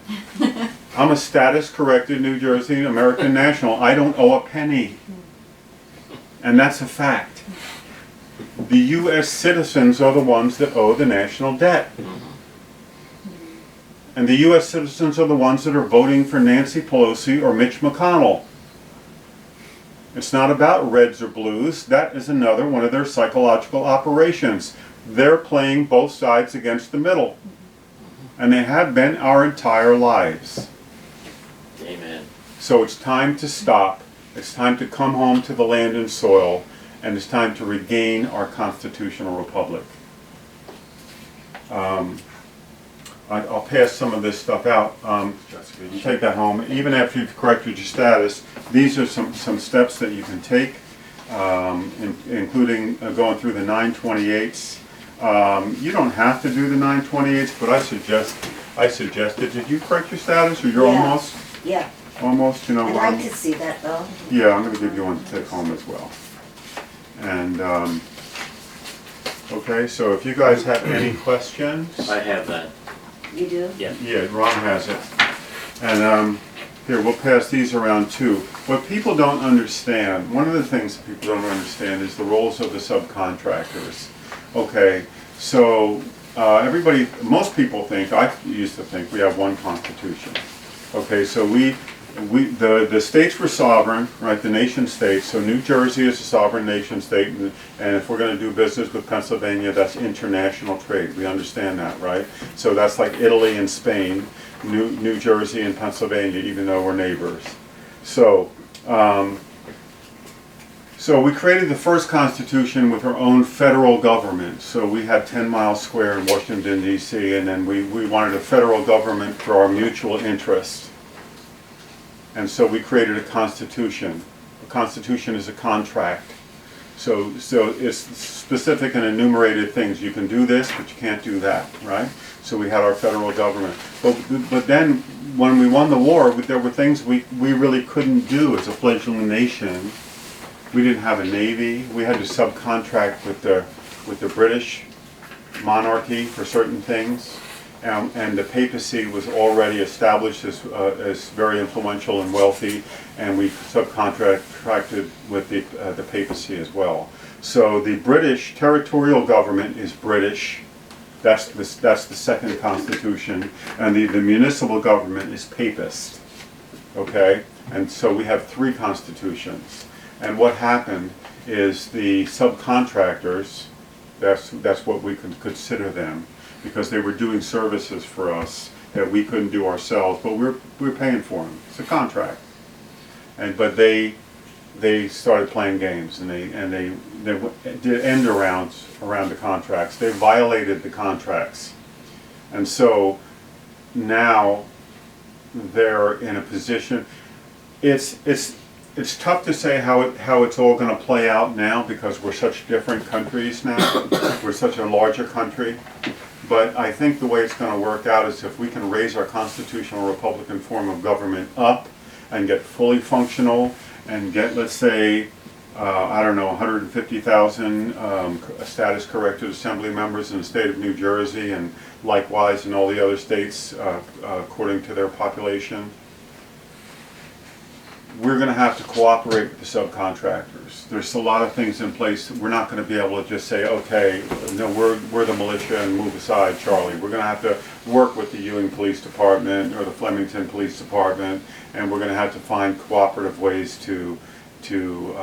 I'm a status-corrected New Jersey American national. I don't owe a penny. And that's a fact. The U.S. citizens are the ones that owe the national debt. And the U.S. citizens are the ones that are voting for Nancy Pelosi or Mitch McConnell. It's not about reds or blues. That is another one of their psychological operations. They're playing both sides against the middle. And they have been our entire lives. Amen. So it's time to stop. It's time to come home to the land and soil. And it's time to regain our constitutional republic. I'll pass some of this stuff out. Jessica, you take that home. Even after you've corrected your status, these are some steps that you can take, including going through the 928s. You don't have to do the 928s, but I suggested. Did you correct your status, or you're almost? Yeah. Almost, you know. I'd like to see that though. Yeah, I'm going to give you one to take home as well. And okay, so if you guys have any questions. I have that. You do? Yeah. Yeah, Ron has it. And here, we'll pass these around too. What people don't understand, one of the things that people don't understand is the roles of the subcontractors. Okay, so most people think, I used to think, we have one constitution. Okay, so the states were sovereign, right, the nation states, so New Jersey is a sovereign nation state, and if we're going to do business with Pennsylvania, that's international trade. We understand that, right? So that's like Italy and Spain, New Jersey and Pennsylvania, even though we're neighbors. So, so we created the first constitution with our own federal government. So we had 10 miles square in Washington, D.C., and then we wanted a federal government for our mutual interest. And so we created a constitution. A constitution is a contract. So it's specific and enumerated things. You can do this, but you can't do that, right? So we had our federal government. But then when we won the war, there were things we really couldn't do as a fledgling nation. We didn't have a navy. We had to subcontract with the British monarchy for certain things. And the papacy was already established as very influential and wealthy, and we subcontracted with the papacy as well. So the British territorial government is British. That's the second constitution, and the municipal government is papist. Okay, and so we have three constitutions. And what happened is the subcontractors, that's what we could consider them, because they were doing services for us that we couldn't do ourselves, but we're paying for them. It's a contract. But they started playing games, and they did end around the contracts. They violated the contracts, and so now they're in a position. It's tough to say how it's all going to play out now, because we're such different countries now. We're such a larger country. But I think the way it's going to work out is if we can raise our constitutional republican form of government up and get fully functional and get, let's say, I don't know, 150,000 status corrected assembly members in the state of New Jersey, and likewise in all the other states according to their population. We're going to have to cooperate with the subcontractors. There's a lot of things in place. We're not going to be able to just say, okay, no, we're the militia and move aside, Charlie. We're going to have to work with the Ewing Police Department or the Flemington Police Department, and we're going to have to find cooperative ways to do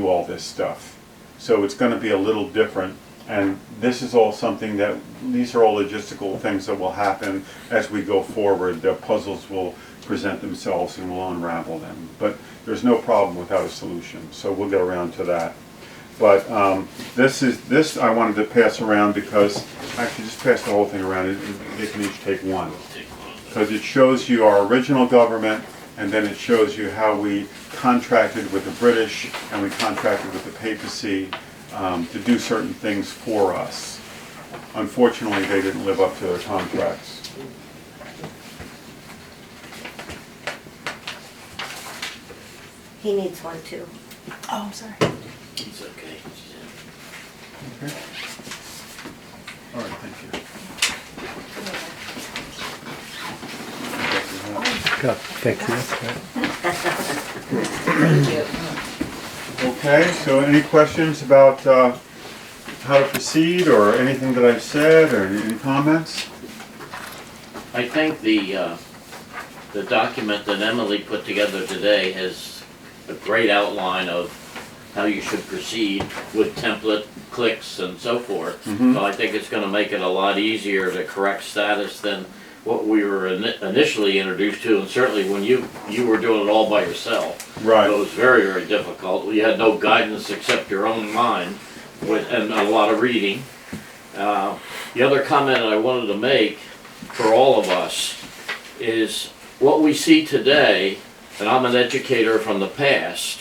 all this stuff. So it's going to be a little different, and this is all something that, these are all logistical things that will happen as we go forward. The puzzles will present themselves and we'll unravel them. But there's no problem without a solution, so we'll get around to that. But this I wanted to pass around because, actually just pass the whole thing around. They can each take one. Because it shows you our original government, and then it shows you how we contracted with the British and we contracted with the papacy to do certain things for us. Unfortunately, they didn't live up to their contracts. He needs one too. Oh, I'm sorry. It's okay. Okay. All right, thank you. God, thank you. Thank you. Okay, so any questions about how to proceed or anything that I've said or any comments? I think the document that Emily put together today has a great outline of how you should proceed with template clicks and so forth. Mhm. So I think it's going to make it a lot easier to correct status than what we were initially introduced to, and certainly when you were doing it all by yourself. Right. So it was very, very difficult. You had no guidance except your own mind and a lot of reading. The other comment I wanted to make for all of us is what we see today, and I'm an educator from the past,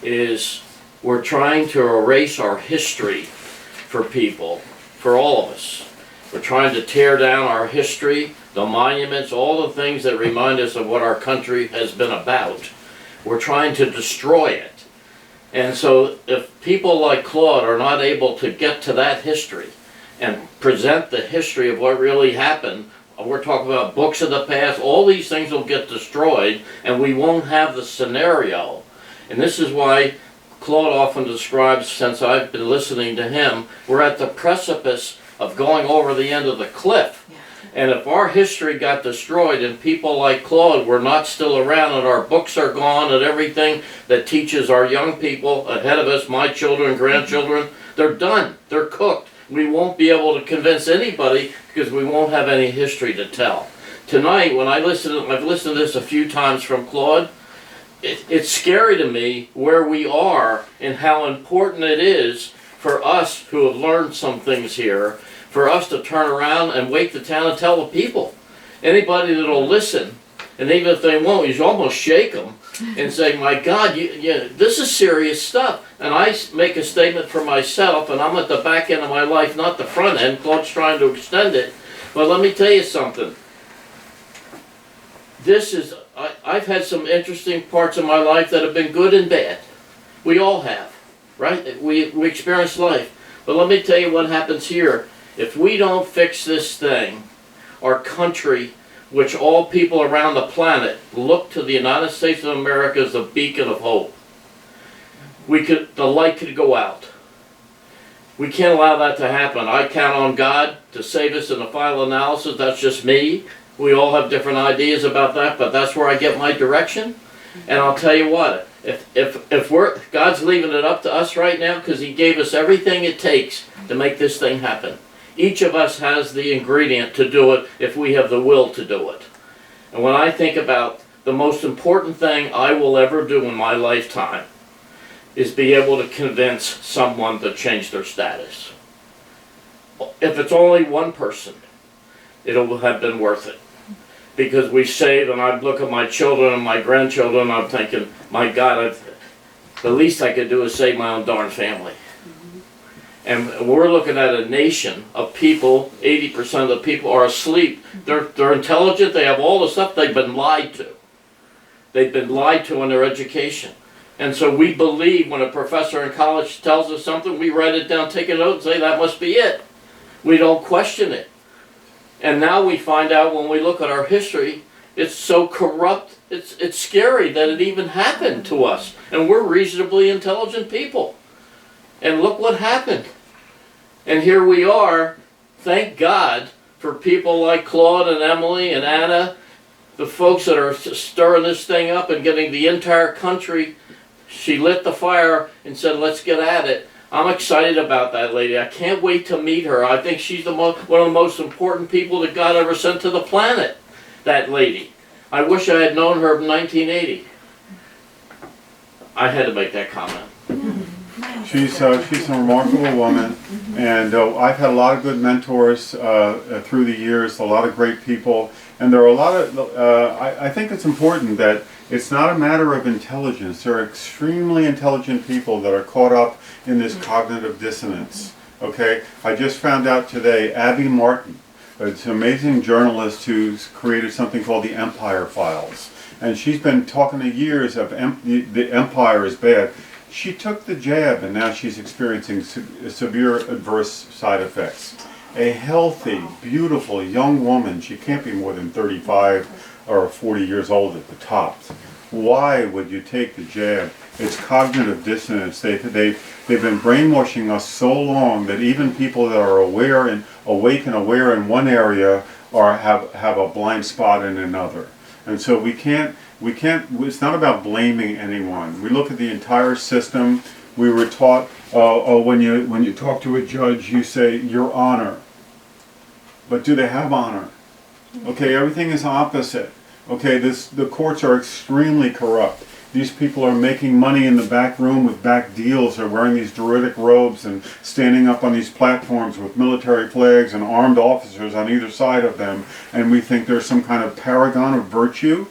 is we're trying to erase our history for people, for all of us. We're trying to tear down our history, the monuments, all the things that remind us of what our country has been about. We're trying to destroy it. And so if people like Claude are not able to get to that history and present the history of what really happened, we're talking about books of the past, all these things will get destroyed and we won't have the scenario. And this is why Claude often describes, since I've been listening to him, we're at the precipice of going over the end of the cliff. And if our history got destroyed and people like Claude were not still around and our books are gone and everything that teaches our young people ahead of us, my children, grandchildren, they're done. They're cooked. We won't be able to convince anybody because we won't have any history to tell. Tonight, when I've listened to this a few times from Claude, it's scary to me where we are and how important it is for us who have learned some things here, for us to turn around and wake the town and tell the people. Anybody that'll listen, and even if they won't, you should almost shake them and say, my God, this is serious stuff. And I make a statement for myself, and I'm at the back end of my life, not the front end. Claude's trying to extend it. But let me tell you something. I've had some interesting parts of my life that have been good and bad. We all have, right? We experience life. But let me tell you what happens here. If we don't fix this thing, our country, which all people around the planet look to the United States of America as a beacon of hope, the light could go out. We can't allow that to happen. I count on God to save us in the final analysis. That's just me. We all have different ideas about that, but that's where I get my direction. And I'll tell you what, if God's leaving it up to us right now because He gave us everything it takes to make this thing happen. Each of us has the ingredient to do it if we have the will to do it. And when I think about the most important thing I will ever do in my lifetime is be able to convince someone to change their status. If it's only one person, it'll have been worth it. Because we saved, and I look at my children and my grandchildren, and I'm thinking, my God, the least I could do is save my own darn family. And we're looking at a nation of people, 80% of the people are asleep. They're intelligent, they have all the stuff, they've been lied to. They've been lied to in their education. And so we believe when a professor in college tells us something, we write it down, take a note, and say that must be it. We don't question it. And now we find out when we look at our history, it's so corrupt, it's scary that it even happened to us. And we're reasonably intelligent people. And look what happened. And here we are, thank God for people like Claude and Emily and Anna, the folks that are stirring this thing up and getting the entire country. She lit the fire and said, let's get at it. I'm excited about that lady. I can't wait to meet her. I think she's one of the most important people that God ever sent to the planet, that lady. I wish I had known her in 1980. I had to make that comment. She's a remarkable woman, and I've had a lot of good mentors through the years, a lot of great people, and there are a lot of, I think it's important that it's not a matter of intelligence. There are extremely intelligent people that are caught up in this cognitive dissonance, okay? I just found out today, Abby Martin, it's an amazing journalist who's created something called the Empire Files, and she's been talking to years of the empire is bad. She took the jab and now she's experiencing severe adverse side effects. A healthy, beautiful young woman, she can't be more than 35 or 40 years old at the top. Why would you take the jab? It's cognitive dissonance. They've been brainwashing us so long that even people that are aware and awake and aware in one area have a blind spot in another. And so we can't, it's not about blaming anyone. We look at the entire system. We were taught, when you talk to a judge, you say, "Your Honor." But do they have honor? Okay, everything is opposite. Okay, the courts are extremely corrupt. These people are making money in the back room with back deals. They're wearing these Druidic robes and standing up on these platforms with military flags and armed officers on either side of them. And we think there's some kind of paragon of virtue.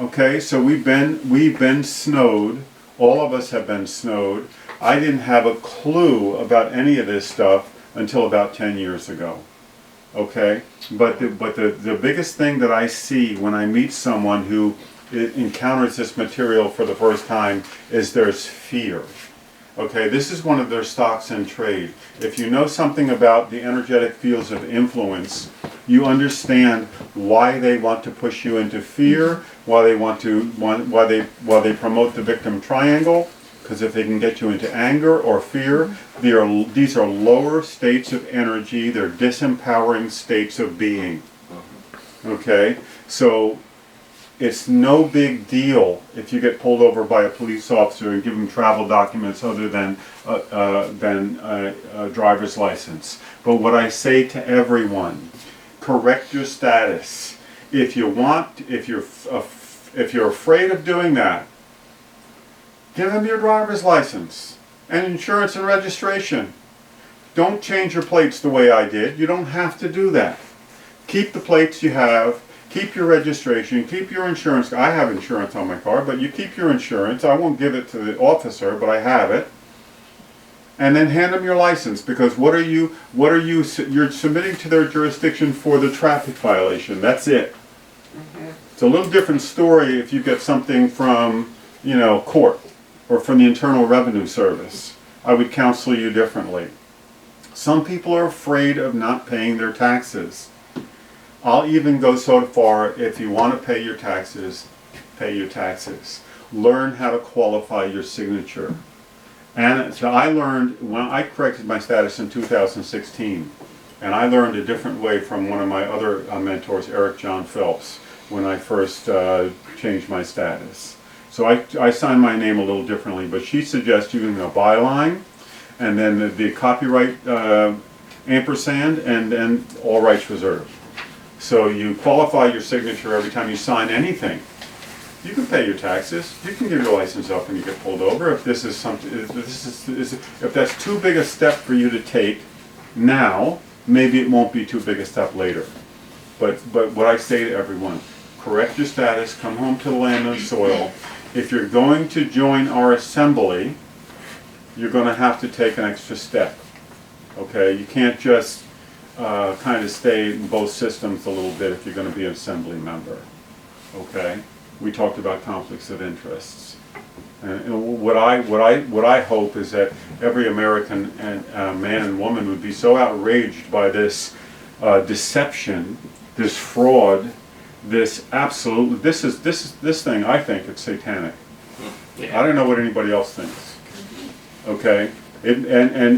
Okay, so we've been snowed. All of us have been snowed. I didn't have a clue about any of this stuff until about 10 years ago. Okay, but the biggest thing that I see when I meet someone who encounters this material for the first time is there's fear. Okay, this is one of their stocks in trade. If you know something about the energetic fields of influence, you understand why they want to push you into fear, why they promote the victim triangle. Because if they can get you into anger or fear, these are lower states of energy. They're disempowering states of being. Okay? So it's no big deal if you get pulled over by a police officer and give them travel documents other than a driver's license. But what I say to everyone, correct your status. If you're afraid of doing that, give them your driver's license and insurance and registration. Don't change your plates the way I did. You don't have to do that. Keep the plates you have, keep your registration, keep your insurance. I have insurance on my car, but you keep your insurance. I won't give it to the officer, but I have it. And then hand them your license, because you're submitting to their jurisdiction for the traffic violation. That's it. It's a little different story if you get something from, court or from the Internal Revenue Service. I would counsel you differently. Some people are afraid of not paying their taxes. I'll even go so far, if you want to pay your taxes, pay your taxes. Learn how to qualify your signature. And so I learned, when I corrected my status in 2016, and I learned a different way from one of my other mentors, Eric John Phelps, when I first changed my status. So I signed my name a little differently, but she suggests using a byline, and then the copyright ampersand, and then all rights reserved. So you qualify your signature every time you sign anything. You can pay your taxes. You can give your license up when you get pulled over. If this is something, if that's too big a step for you to take now, maybe it won't be too big a step later. But what I say to everyone, correct your status, come home to the land and soil. If you're going to join our assembly, you're going to have to take an extra step. Okay, you can't just kind of stay in both systems a little bit if you're going to be an assembly member. Okay, we talked about conflicts of interests, and what I hope is that every American man and woman would be so outraged by this deception, this fraud. This thing, I think it's satanic. Yeah. I don't know what anybody else thinks. Okay? And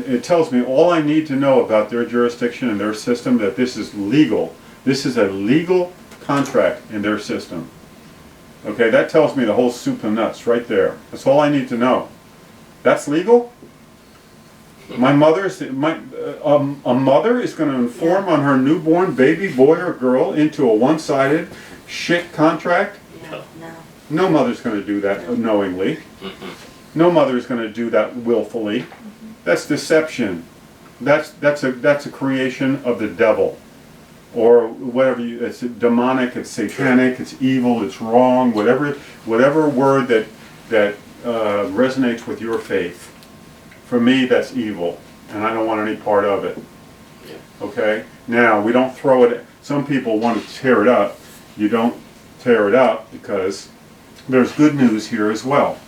it tells me all I need to know about their jurisdiction and their system, that this is legal. This is a legal contract in their system. Okay, that tells me the whole soup and nuts right there. That's all I need to know. That's legal? A mother is going to inform on her newborn baby, boy or girl, into a one-sided shit contract? No. No mother's going to do that knowingly. No mother's going to do that willfully. That's deception. That's a creation of the devil, or whatever. It's demonic. It's satanic. It's evil. It's wrong. Whatever word that resonates with your faith. For me, that's evil, and I don't want any part of it. Okay? Now, we don't throw it. Some people want to tear it up. You don't tear it up, because there's good news here as well.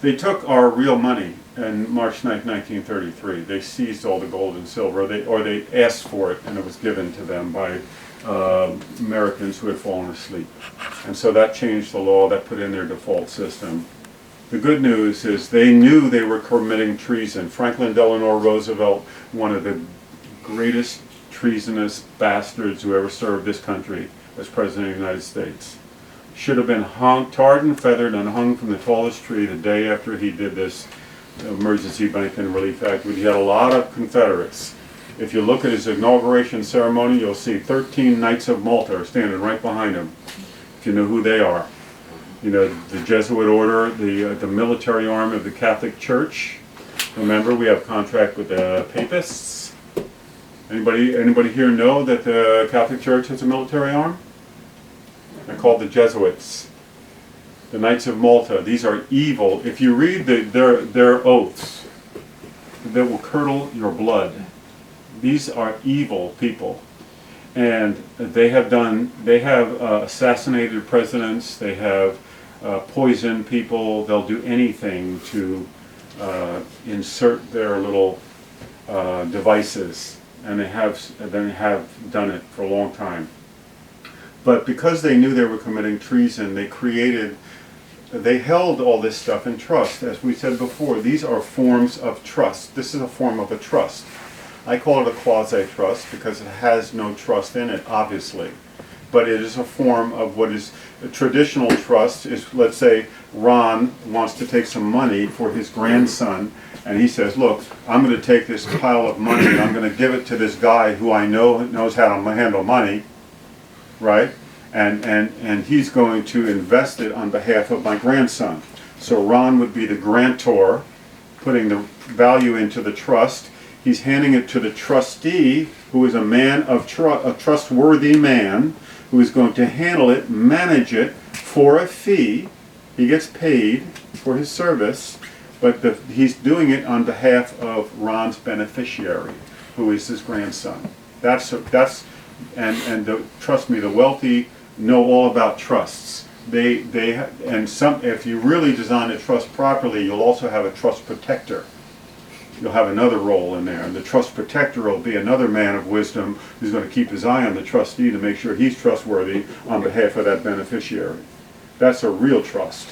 They took our real money in March 9, 1933. They seized all the gold and silver, or they asked for it, and it was given to them by Americans who had fallen asleep. And so that changed the law, that put in their default system. The good news is they knew they were committing treason. Franklin Delano Roosevelt, one of the greatest treasonous bastards who ever served this country as President of the United States, should have been hung, tarred and feathered and hung from the tallest tree the day after he did this Emergency Banking Relief Act. He had a lot of Confederates. If you look at his inauguration ceremony, you'll see 13 Knights of Malta are standing right behind him, if you know who they are. You know, the Jesuit order, the military arm of the Catholic Church. Remember, we have contract with the Papists. Anybody here know that the Catholic Church has a military arm? They're called the Jesuits. The Knights of Malta. These are evil. If you read their oaths, they will curdle your blood. These are evil people. And they have assassinated presidents, they have poisoned people, they'll do anything to insert their little devices, and they have done it for a long time. But because they knew they were committing treason, they held all this stuff in trust. As we said before, these are forms of trust. This is a form of a trust. I call it a quasi-trust because it has no trust in it, obviously. But it is a form of what is a traditional trust. Is, let's say Ron wants to take some money for his grandson, and he says, look, I'm going to take this pile of money and I'm going to give it to this guy who I know knows how to handle money, right? And he's going to invest it on behalf of my grandson. So Ron would be the grantor, putting the value into the trust. He's handing it to the trustee, who is a man of a trustworthy man, who is going to handle it, manage it for a fee. He gets paid for his service, but he's doing it on behalf of Ron's beneficiary, who is his grandson. Trust me, the wealthy know all about trusts. If you really design a trust properly, you'll also have a trust protector. You'll have another role in there. And the trust protector will be another man of wisdom who's going to keep his eye on the trustee to make sure he's trustworthy on behalf of that beneficiary. That's a real trust.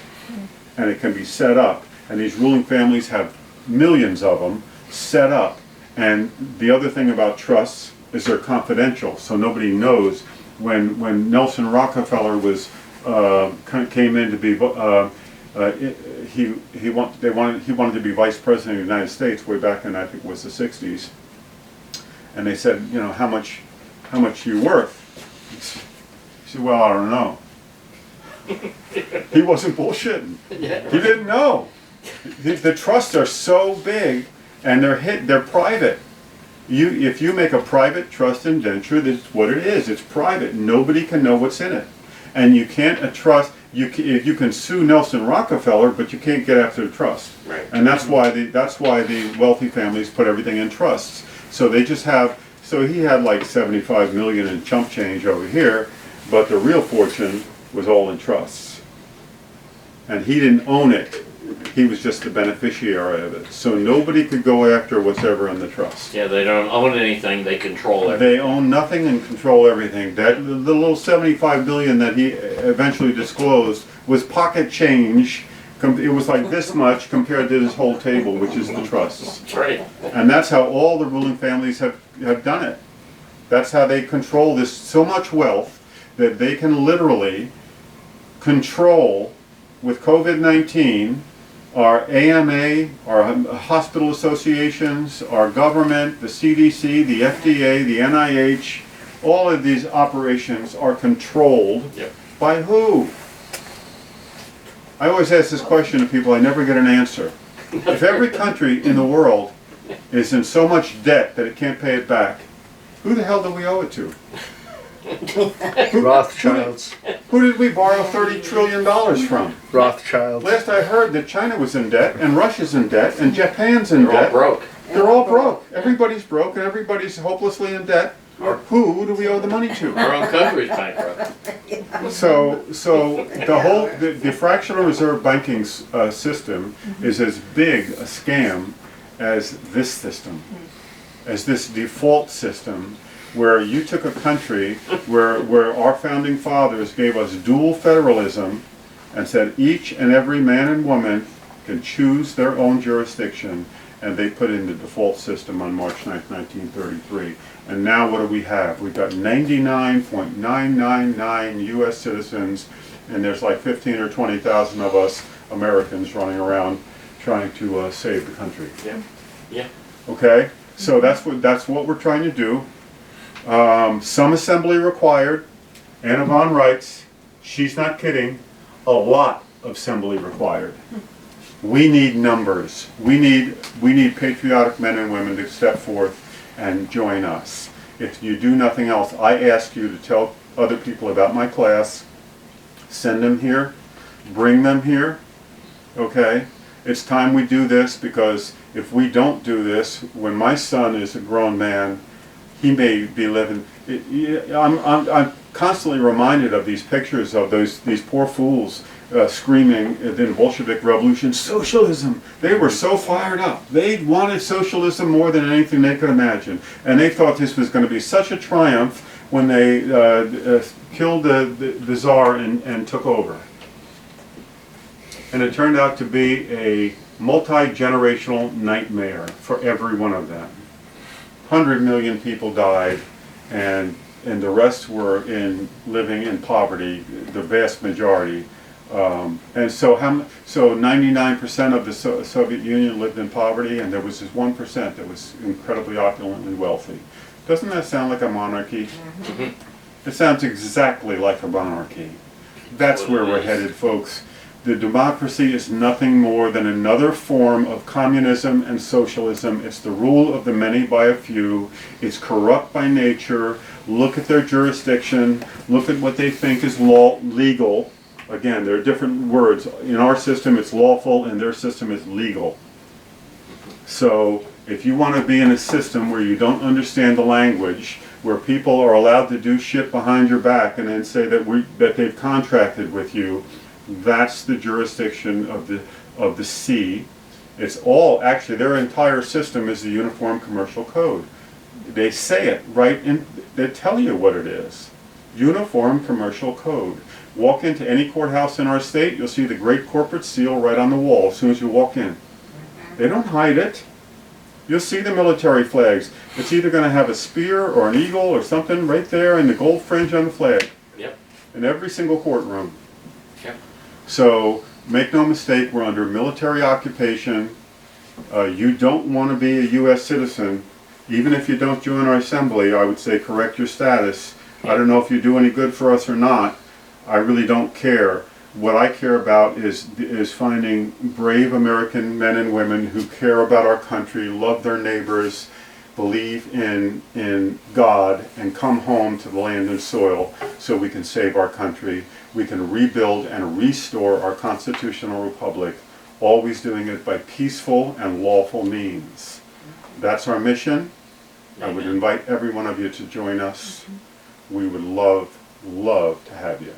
And it can be set up. And these ruling families have millions of them set up. And the other thing about trusts is they're confidential, so nobody knows. When Nelson Rockefeller came in to be he wanted to be vice president of the United States way back in, I think it was the 60s, and they said, you know, how much are you worth? He said, well, I don't know. He wasn't bullshitting. Yeah. He didn't know. The trusts are so big, and they're private. If you make a private trust indenture, that's what it is. It's private. Nobody can know what's in it, and you can't trust. You can sue Nelson Rockefeller, but you can't get after the trust. Right. And that's why the wealthy families put everything in trusts. So they just have. So he had like 75 million in chump change over here, but the real fortune was all in trusts. And he didn't own it. He was just the beneficiary of it. So nobody could go after what's ever in the trust. Yeah, they don't own anything, they control everything. They own nothing and control everything. The little 75 billion that he eventually disclosed was pocket change. It was like this much compared to this whole table, which is the trusts. That's right. And that's how all the ruling families have done it. That's how they control this so much wealth that they can literally control, with COVID-19, our AMA, our hospital associations, our government, the CDC, the FDA, the NIH, all of these operations are controlled. Yep. By who? I always ask this question to people, I never get an answer. If every country in the world is in so much debt that it can't pay it back, who the hell do we owe it to? Rothschilds. Who did we borrow $30 trillion from? Rothschilds. Last I heard that China was in debt, and Russia's in debt, and Japan's in They're debt. all broke. They're all broke. Everybody's broke, and everybody's hopelessly in debt. Who do we owe the money to? Our own country's bankrupt. So the fractional reserve banking system is as big a scam as this system, as this default system, where you took a country where our founding fathers gave us dual federalism and said each and every man and woman can choose their own jurisdiction, and they put in the default system on March 9th, 1933. And now what do we have? We've got 99.999 U.S. citizens, and there's like 15 or 20,000 of us Americans running around trying to save the country. Yeah. Yeah. Okay, so that's what we're trying to do. Some assembly required. Anna Von writes, she's not kidding, a lot of assembly required. We need numbers. We need patriotic men and women to step forth and join us. If you do nothing else, I ask you to tell other people about my class, send them here, bring them here, okay? It's time we do this, because if we don't do this, when my son is a grown man, he may be living. I'm constantly reminded of these pictures of these poor fools screaming in the Bolshevik Revolution, socialism. They were so fired up. They wanted socialism more than anything they could imagine, and they thought this was going to be such a triumph when they killed the Tsar and took over. And it turned out to be a multi-generational nightmare for every one of them. 100 million people died, and the rest were living in poverty, the vast majority. And so 99% of the Soviet Union lived in poverty, and there was this 1% that was incredibly opulently wealthy. Doesn't that sound like a monarchy? Mm-hmm. It sounds exactly like a monarchy. That's where we're headed, folks. The democracy is nothing more than another form of communism and socialism. It's the rule of the many by a few. It's corrupt by nature. Look at their jurisdiction. Look at what they think is legal. Again, there are different words. In our system, it's lawful. In their system, it's legal. So if you want to be in a system where you don't understand the language, where people are allowed to do shit behind your back and then say that they've contracted with you, that's the jurisdiction of the C. It's all, actually, their entire system is the Uniform Commercial Code. They say it right in, they tell you what it is. Uniform Commercial Code. Walk into any courthouse in our state, you'll see the great corporate seal right on the wall as soon as you walk in. They don't hide it. You'll see the military flags. It's either going to have a spear or an eagle or something right there in the gold fringe on the flag. Yep. In every single courtroom. Yep. So make no mistake, we're under military occupation. You don't want to be a U.S. citizen. Even if you don't join our assembly, I would say correct your status. I don't know if you do any good for us or not. I really don't care. What I care about is finding brave American men and women who care about our country, love their neighbors, believe in God, and come home to the land and soil so we can save our country. We can rebuild and restore our constitutional republic, always doing it by peaceful and lawful means. That's our mission. I would invite every one of you to join us. We would love to have you.